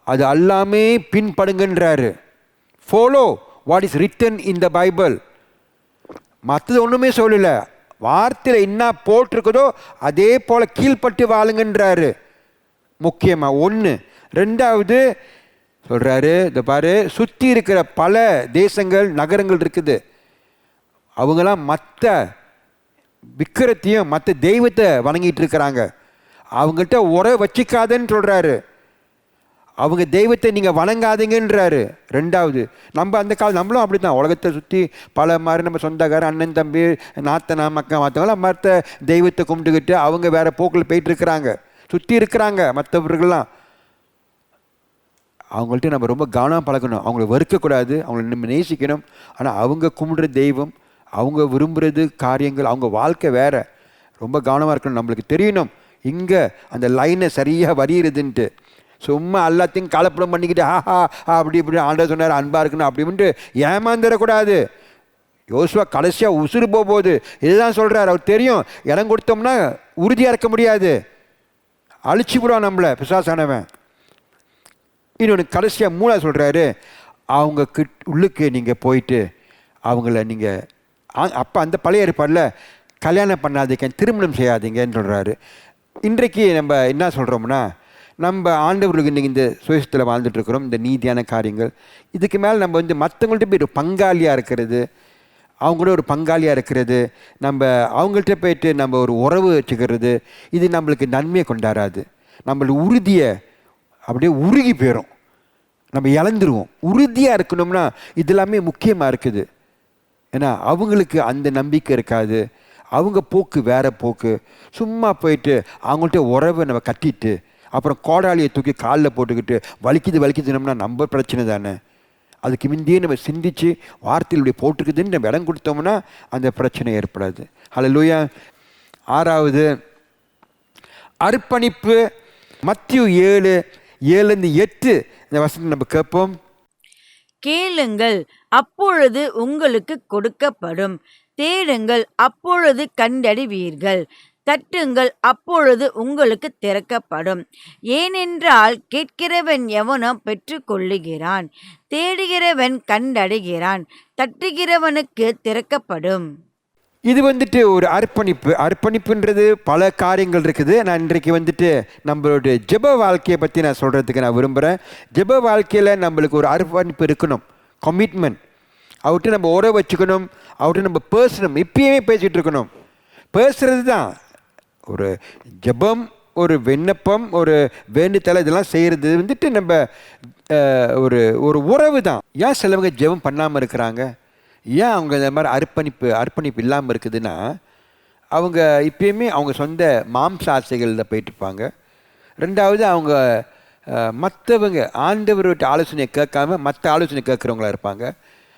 அது எல்லாமே பின்படுங்கன்றாரு. Follow what is written in the Bible. மற்றது ஒன்றுமே சொல்லலை, வார்த்தையில் என்ன போட்டிருக்குதோ அதே போல் கீழ்பட்டு வாழுங்கன்றாரு. முக்கியமாக ஒன்று. ரெண்டாவது சொல்கிறாரு, இந்த பாரு, சுற்றி இருக்கிற பல தேசங்கள் நகரங்கள் இருக்குது, அவங்களாம் மற்ற விக்கிரத்தையும் மற்ற தெய்வத்தை வணங்கிட்டு இருக்கிறாங்க, அவங்கள்ட்ட உறவு வச்சிக்காதுன்னு சொல்கிறாரு. அவங்க தெய்வத்தை நீங்கள் வணங்காதீங்கன்றாரு. ரெண்டாவது, நம்ம அந்த காலம் நம்மளும் அப்படி தான், உலகத்தை சுற்றி பல மாதிரி நம்ம சொந்தக்காரன் அண்ணன் தம்பி நாத்தனா மக்கா மற்றவங்களாம் மற்ற தெய்வத்தை கும்பிட்டுக்கிட்டு அவங்க வேறு போக்கில் போயிட்டுருக்கிறாங்க, சுற்றி இருக்கிறாங்க மற்றவர்கள்லாம். அவங்கள்ட்ட நம்ம ரொம்ப கவனமாக பழக்கணும். அவங்கள வெறுக்கக்கூடாது, அவங்கள நம்ம நேசிக்கணும். ஆனால் அவங்க கும்பிடுற தெய்வம், அவங்க விரும்புகிறது காரியங்கள், அவங்க வாழ்க்கை வேறு. ரொம்ப கவனமாக இருக்கணும். நம்மளுக்கு தெரியணும் இங்கே அந்த லைனை சரியாக வரியுறதுன்ட்டு. சும்மா எல்லாத்தையும் கலப்படம் பண்ணிக்கிட்டு ஆஹா அப்படி இப்படி ஆண்டவர் சொன்னார் அன்பாக இருக்கணும் அப்படின்ட்டு ஏமாந்துடக்கூடாது. யோசுவா கடைசியாக உசுறு போகுது, இதுதான் சொல்கிறார். அவர் தெரியும், இடம் கொடுத்தோம்னா உறுதியாக இருக்க முடியாது, அழிச்சு விடுவான் நம்மளை பிசாசானவன். இன்னொன்று கடைசியாக மூணாக சொல்கிறாரு, அவங்க உள்ளுக்கு நீங்கள் போயிட்டு அவங்கள நீங்கள் அப்போ அந்த பழைய ஏற்பாடில் கல்யாணம் பண்ணாதீங்க, திருமணம் செய்யாதீங்கன்னு சொல்கிறாரு. இன்றைக்கு நம்ம என்ன சொல்கிறோம்னா, நம்ம ஆண்டவர்களுக்கு இன்றைக்கி இந்த சுயத்தில் வாழ்ந்துட்டுருக்குறோம். இந்த நீதியான காரியங்கள் இதுக்கு மேலே நம்ம மற்றவங்கள்ட்ட போய் ஒரு பங்காளியாக இருக்கிறது, அவங்களோட ஒரு பங்காளியாக இருக்கிறது, நம்ம அவங்கள்ட்ட போயிட்டு நம்ம ஒரு உறவு வச்சுக்கிறது, இது நம்மளுக்கு நன்மையை கொண்டாடாது. நம்மளுக்கு உறுதியை அப்படியே உருகி போயிடும், நம்ம இழந்துருவோம். உறுதியாக இருக்கணும்னா இது எல்லாமே முக்கியமாக இருக்குது. ஏன்னா அவங்களுக்கு அந்த நம்பிக்கை இருக்காது, அவங்க போக்கு வேறு போக்கு. சும்மா போயிட்டு அவங்கள்ட்ட உறவை நம்ம கட்டிட்டு அப்புறம் கோடாலியை தூக்கி காலில் போட்டுக்கிட்டு வலிக்குதுனோம்னா நம்ம பிரச்சனை தானே. அதுக்கு முந்தையே நம்ம சிந்திச்சு வார்த்தையில் இப்படி போட்டுக்குதுன்னு நம்ம இடம் கொடுத்தோம்னா அந்த பிரச்சனை ஏற்படாது. ஹல்லேலூயா. ஆறாவது அர்ப்பணிப்பு. மத்தேயு 7:7-8 இந்த வசனம் நம்ம கேட்போம். கேளுங்கள், அப்பொழுது உங்களுக்கு கொடுக்கப்படும். தேடுங்கள், அப்பொழுது கண்டடைவீர்கள். தட்டுங்கள், அப்பொழுது உங்களுக்கு திறக்கப்படும். ஏனென்றால் கேட்கிறவன் எவனோ பெற்றுக்கொள்ளுகிறான், தேடுகிறவன் கண்டடைகிறான், தட்டுகிறவனுக்கு திறக்கப்படும். இது ஒரு அர்ப்பணிப்பு. அர்ப்பணிப்புன்றது பல காரியங்கள் இருக்குது. நான் இன்றைக்கு நம்மளோட ஜெப வாழ்க்கையை பற்றி நான் சொல்கிறதுக்கு நான் விரும்புகிறேன். ஜெப வாழ்க்கையில் நம்மளுக்கு ஒரு அர்ப்பணிப்பு இருக்கணும், கமிட்மெண்ட். அவர்கிட்ட நம்ம உறவு வச்சுக்கணும், அவர்கிட்ட நம்ம பேசணும், இப்பயுமே பேசிகிட்டு இருக்கணும். பேசுகிறது தான் ஒரு ஜெபம், ஒரு விண்ணப்பம், ஒரு வேண்டுதலை, இதெல்லாம் செய்கிறது நம்ம ஒரு ஒரு உறவு தான். ஏன் சிலவங்க ஜெபம் பண்ணாமல் இருக்கிறாங்க? ஏன் அவங்க இந்த மாதிரி அர்ப்பணிப்பு இல்லாமல் இருக்குதுன்னா, அவங்க இப்பயுமே அவங்க சொந்த மாம்ச ஆசைகளில் போயிட்டுருப்பாங்க. ரெண்டாவது, அவங்க மற்றவங்க ஆண்டவர்கிட்ட ஆலோசனை கேட்காம மற்ற ஆலோசனை கேட்குறவங்களா இருப்பாங்க.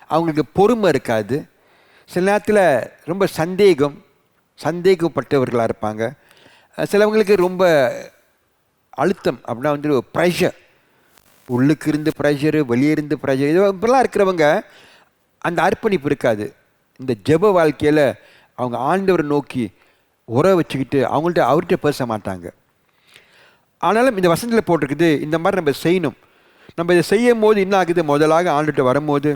அவங்களுக்கு பொறுமை இருக்காது. சில நேரத்தில் ரொம்ப சந்தேகப்பட்டவர்களாக இருப்பாங்க. சிலவங்களுக்கு ரொம்ப அழுத்தம் அப்படின்னா ப்ரெஷர், உள்ளுக்கு இருந்து ப்ரெஷரு, வெளியே இருந்து ப்ரெஷர், இது இப்படிலாம் இருக்கிறவங்க அந்த அர்ப்பணிப்பு இருக்காது. இந்த ஜெப வாழ்க்கையில் அவங்க ஆண்டவரை நோக்கி உறவு வச்சுக்கிட்டு அவர்கிட்ட பேச மாட்டாங்க. ஆனாலும் இந்த வசனத்தில் போட்டிருக்குது, இந்த மாதிரி நம்ம செய்யணும். நம்ம இதை செய்யும் போது என்ன ஆகுது? முதலாக ஆண்டுகிட்ட வரும்போது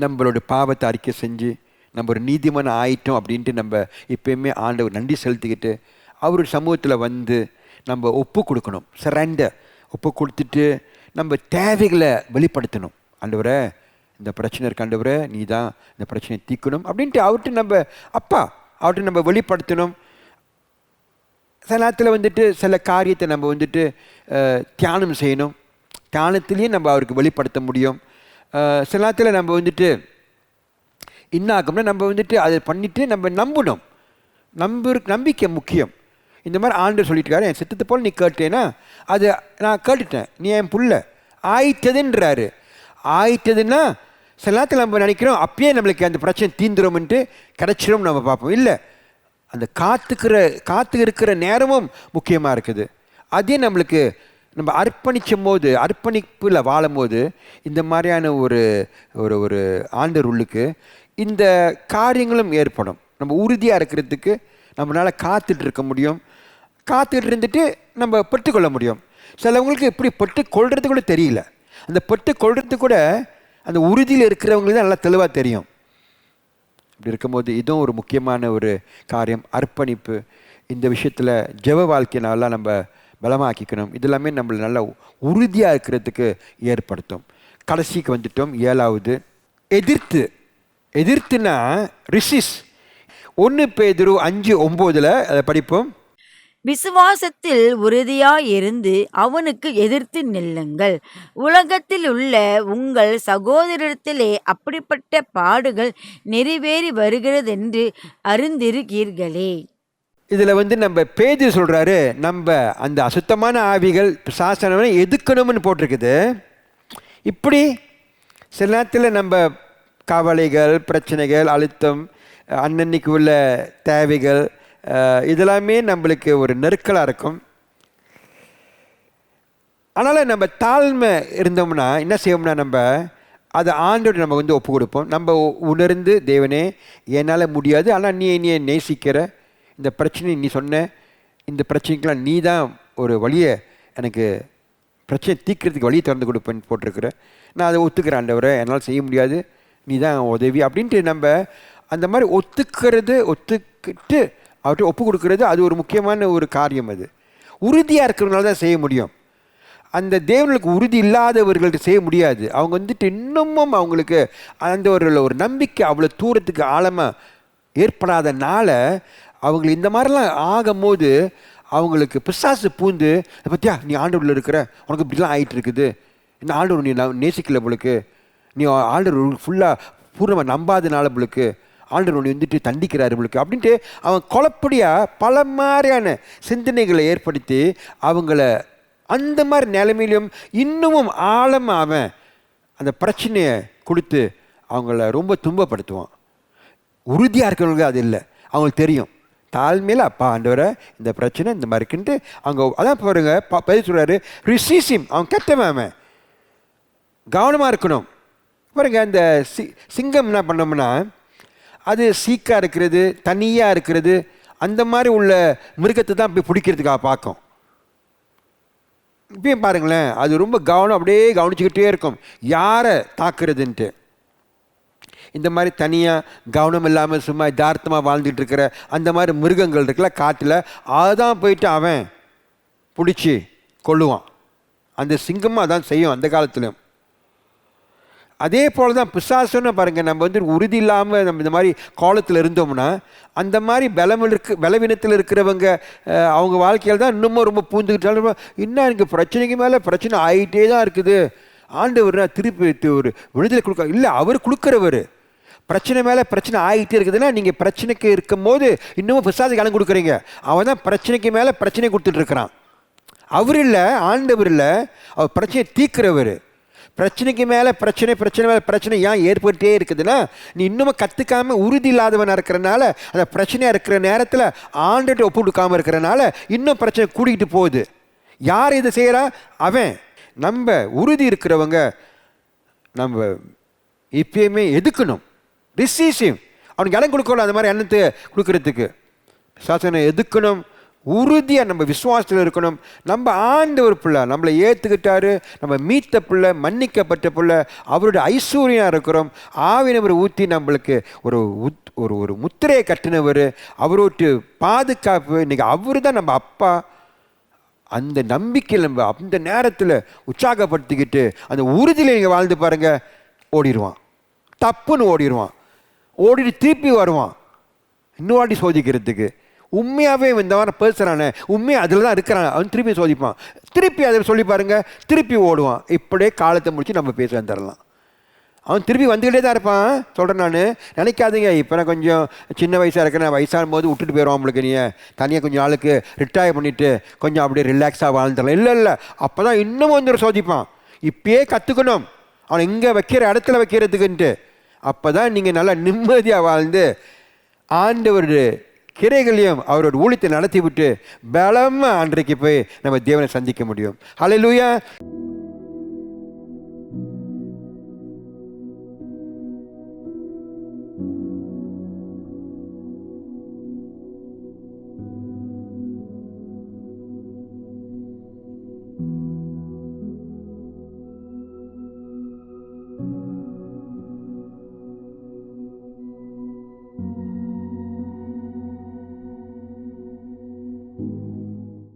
நம்மளோட பாவத்தை அறிக்கை செஞ்சு நம்ம ஒரு நீதிமான ஆயிட்டோம் அப்படின்ட்டு நம்ம எப்பயுமே ஆண்டவர் நன்றி செலுத்திக்கிட்டு அவருடைய சமூகத்தில் நம்ம ஒப்பு கொடுக்கணும். சரண்டர் ஒப்பு கொடுத்துட்டு நம்ம தேவைகளை வெளிப்படுத்தணும். ஆண்டவரே, இந்த பிரச்சனை இருக்காண்டவரை நீ தான் இந்த பிரச்சனையை தீர்க்கணும் அப்படின்ட்டு அவர்கிட்ட நம்ம அவர்கிட்ட நம்ம வெளிப்படுத்தணும். சில நேரத்தில் வந்துட்டு சில காரியத்தை நம்ம வந்துட்டு தியானம் செய்யணும். தியானத்திலையும் நம்ம அவருக்கு வெளிப்படுத்த முடியும். சில நேரத்தில் நம்ம வந்துட்டு என்ன ஆகும்னா நம்ம வந்துட்டு அதை பண்ணிவிட்டு நம்ம நம்பணும். நம்பிக்கை முக்கியம். இந்த மாதிரி ஆண்டவர் சொல்லிட்டுருக்காரு, என் சித்தத்தை போல் நீ கேட்டேன்னா அது நான் கேட்டுட்டேன், நீ என் புள்ள ஆயிட்டதுன்றாரு. ஆயிட்டதுன்னா சில நேரத்தில் நம்ம நினைக்கிறோம் அப்பயே நம்மளுக்கு அந்த பிரச்சனை தீந்துரும்ன்ட்டு கிடச்சிரும் நம்ம பார்ப்போம். இல்லை, அந்த காத்து இருக்கிற நேரமும் முக்கியமாக இருக்குது. அதே நம்மளுக்கு நம்ம அர்ப்பணிப்பில் வாழும் போது இந்த மாதிரியான ஒரு ஒரு ஒரு ஆண்டவர் உள்ளுக்கு இந்த காரியங்களும் ஏற்படும். நம்ம உறுதியாக இருக்கிறதுக்கு நம்மளால் காத்துட்டு இருக்க முடியும். காத்துட்டு இருந்துட்டு நம்ம பெற்றுக்கொள்ள முடியும். சிலவங்களுக்கு இப்படி பெற்றுக்கொள்றது கூட தெரியல. அந்த பெற்றுக்கொள்றது கூட அந்த உறுதியில் இருக்கிறவங்களுக்கு தான் நல்லா தெளிவாக தெரியும். இப்படி இருக்கும்போது இதுவும் ஒரு முக்கியமான ஒரு காரியம், அர்ப்பணிப்பு. இந்த விஷயத்தில் ஜெப வாழ்க்கையினாலாம் நம்ம பலமாக்கிக்கணும். இதெல்லாமே நம்மளை நல்லா உறுதியாக இருக்கிறதுக்கு ஏற்படுத்தும். கடைசிக்கு வந்துட்டோம். 7வது எதிர்த்துனா ரிசிஸ். 1 பேதுரு 5:9 அதை படிப்போம். விசுவாசத்தில் உறுதியாயிருந்து அவனுக்கு எதிர்த்து நில்லுங்கள். உலகத்தில் உள்ள உங்கள் சகோதரத்திலே அப்படிப்பட்ட பாடுகள் நிறைவேறி வருகிறதென்று அறிந்திருக்கிறீர்களே. இதில் நம்ம பேதுரு சொல்கிறாரு, நம்ம அந்த அசுத்தமான ஆவிகள் பிசாசானவனை எதுக்கணும்னு போட்டிருக்குது. இப்படி சில நேரத்தில் நம்ம கவலைகள், பிரச்சனைகள், அழுத்தம், அன்னன்னைக்கு உள்ள தேவைகள் இதெல்லாமே நம்மளுக்கு ஒரு நெருக்கலாக இருக்கும். அதனால் நம்ம தாழ்மை இருந்தோம்னா என்ன செய்வோம்னா நம்ம அதை ஆண்டோடு நம்ம ஒப்பு கொடுப்போம். நம்ம உணர்ந்து, தேவனே என்னால் முடியாது, ஆனால் நீ என்னையை நேசிக்கிற, இந்த பிரச்சனை நீ சொன்ன, இந்த பிரச்சனைக்கெலாம் நீ தான் ஒரு வழியை எனக்கு பிரச்சனை தீர்க்கிறதுக்கு வழியை திறந்து கொடுப்பேன்னு போட்டிருக்கிற. நான் அதை ஒத்துக்கிறேன் ஆண்டவரை, என்னால் செய்ய முடியாது, நீ தான் உதவி அப்படின்ட்டு நம்ம அந்த மாதிரி ஒத்துக்கிட்டு அவர்கிட்ட ஒப்பு கொடுக்கறது அது ஒரு முக்கியமான ஒரு காரியம். அது உறுதியாக இருக்கிறதுனால தான் செய்ய முடியும். அந்த தேவனுக்கு உறுதி இல்லாதவர்கள்ட்ட செய்ய முடியாது. அவங்க வந்துட்டு இன்னமும் அவங்களுக்கு அந்த ஒரு நம்பிக்கை அவ்வளோ தூரத்துக்கு ஆழமாக ஏற்படாதனால அவங்க இந்த மாதிரிலாம் ஆகும்போது அவங்களுக்கு பிசாசு பூந்து, பத்தியா நீ ஆண்டவரில் இருக்கிற, உனக்கு இப்படிலாம் ஆகிட்டு இருக்குது, இந்த ஆண்டவர் நீ நேசிக்கல உங்களுக்கு, நீ ஆண்டவர் ஃபுல்லாக பூர்ணமாக நம்பாதனால உங்களுக்கு ஆண்டவர் ஒன்று வந்துட்டு தண்டிக்கிறாரு உங்களுக்கு அப்படின்ட்டு அவன் கொலப்படியாக பல மாதிரியான சிந்தனைகளை ஏற்படுத்தி அவங்கள அந்த மாதிரி நிலைமையிலும் இன்னமும் ஆழமாக அவன் அந்த பிரச்சனையை கொடுத்து அவங்கள ரொம்ப துன்பப்படுத்துவான். உறுதியாக இருக்கிறவங்களுக்கு அது இல்லை, அவங்களுக்கு தெரியும் தாழ்மையில் அப்பா ஆண்டவரை இந்த பிரச்சனை இந்த மாதிரி இருக்குன்ட்டு அவங்க அதான் பாருங்க பதில் சொல்கிறாரு, ரிசீசிம். அவன் கெட்டவன், அவன் கவனமாக இருக்கணும். பாருங்க அந்த சிங்கம் என்ன பண்ணோம்னா அது சீக்காக இருக்கிறது, தனியாக இருக்கிறது, அந்த மாதிரி உள்ள மிருகத்தை தான் போய் பிடிக்கிறதுக்காக பார்க்கும். இப்பயும் பாருங்களேன், அது ரொம்ப கவனம் அப்படியே கவனிச்சுக்கிட்டே இருக்கும் யாரை தாக்குறதுன்ட்டு. இந்த மாதிரி தனியாக கவனம் இல்லாமல் சும்மா யதார்த்தமாக வாழ்ந்துட்டு இருக்கிற அந்த மாதிரி மிருகங்கள் இருக்குல்ல காட்டில், அதுதான் போயிட்டு அவன் பிடிச்சி கொள்ளுவான். அந்த சிங்கமாக அதான் செய்யும் அந்த காலத்துலையும். அதே போல் தான் பிசாசுன்னு பாருங்கள், நம்ம உறுதி இல்லாமல் நம்ம இந்த மாதிரி காலத்தில் இருந்தோம்னா அந்த மாதிரி பலவீனத்தில் இருக்கிறவங்க அவங்க வாழ்க்கையில் தான் இன்னமும் ரொம்ப பூந்துக்கிட்டாலும் இன்னும் எனக்கு பிரச்சனைக்கு மேலே பிரச்சனை ஆகிட்டே தான் இருக்குது. ஆண்டவர் திருப்பி ஒரு விடுதலை கொடுக்க இல்லை, அவர் கொடுக்குறவர். பிரச்சனை மேலே பிரச்சனை ஆகிட்டே இருக்குதுன்னா நீங்கள் பிரச்சனைக்கு இருக்கும் போது இன்னமும் பிசாசுக்கு இடம் கொடுக்குறீங்க. அவன் தான் பிரச்சனைக்கு மேலே பிரச்சனை கொடுத்துட்ருக்கிறான். அவர் இல்லை, ஆண்டவர் இல்லை, அவர் பிரச்சனையை தீர்க்கிறவர். பிரச்சனைக்கு மேலே பிரச்சனை மேலே பிரச்சனை ஏன் ஏற்பட்டே இருக்குதுன்னா நீ இன்னமும் கற்றுக்காமல் உறுதி இல்லாதவனாக இருக்கிறனால, அந்த பிரச்சனையாக இருக்கிற நேரத்தில் ஆண்டுகிட்ட ஒப்பு கொடுக்காமல் இருக்கிறனால இன்னும் பிரச்சனை கூட்டிகிட்டு போகுது. யார் இதை செய்கிறா? அவன். நம்ம உறுதி இருக்கிறவங்க நம்ம இப்பயுமே எதுக்கணும், ரிசீசிவ். அவனுக்கு இடம் கொடுக்கணும், அந்த மாதிரி எண்ணத்தை கொடுக்கறதுக்கு சாசனை எதுக்கணும். உறுதியாக நம்ம விசுவாசத்தில் இருக்கணும். நம்ம ஆண்டவர் பிள்ளை, நம்மளை ஏற்றுக்கிட்டாரு, நம்ம மீத்த பிள்ளை, மன்னிக்கப்பட்ட பிள்ளை, அவருடைய ஐஸ்வர்யம் இருக்கிறோம். ஆவினவர் ஊற்றி நம்மளுக்கு ஒரு ஒரு முத்திரையை கட்டினவர், அவரோட்டு பாதுகாப்பு. இன்றைக்கி அவர் தான் நம்ம அப்பா. அந்த நம்பிக்கையில் நம்ம அந்த நேரத்தில் உற்சாகப்படுத்திக்கிட்டு அந்த உறுதியில் நீங்கள் வாழ்ந்து பாருங்கள், ஓடிடுவான். தப்புன்னு ஓடிடுவான். ஓடிட்டு திருப்பி வருவான் இன்னொரு வாட்டி சோதிக்கிறதுக்கு. உண்மையாகவே இந்த மாதிரி பேசுகிறானே, உண்மையாக அதில் தான் இருக்கிறான், அவன் திருப்பி சோதிப்பான். திருப்பி அதை சொல்லி பாருங்க, திருப்பி ஓடுவான். இப்படியே காலத்தை முடிச்சு நம்ம பேச வந்துடலாம். அவன் திருப்பி வந்துக்கிட்டே தான் இருப்பான். சொல்கிறேன் நான், நினைக்காதீங்க இப்போ நான் கொஞ்சம் சின்ன வயசாக இருக்கேன், வயசாகும் போது விட்டுட்டு போயிடுவான் உங்களுக்கு. நீ தனியாக கொஞ்சம் ஆளுக்கு ரிட்டையர் பண்ணிவிட்டு கொஞ்சம் அப்படியே ரிலாக்ஸாக வாழ்ந்துடலாம். இல்லை இல்லை, அப்போ தான் இன்னும் கொஞ்சம் சோதிப்பான். இப்பயே கற்றுக்கணும் அவனை இங்கே வைக்கிற இடத்துல வைக்கிறதுக்குன்ட்டு. அப்போ தான் நீங்கள் நல்லா நிம்மதியாக வாழ்ந்து ஆண்டவர் கிரைகளையும் அவரோட ஊழியத்தை நடத்தி விட்டு பலமாக அன்றைக்கு போய் நம்ம தேவனை சந்திக்க முடியும். ஹல்லேலூயா.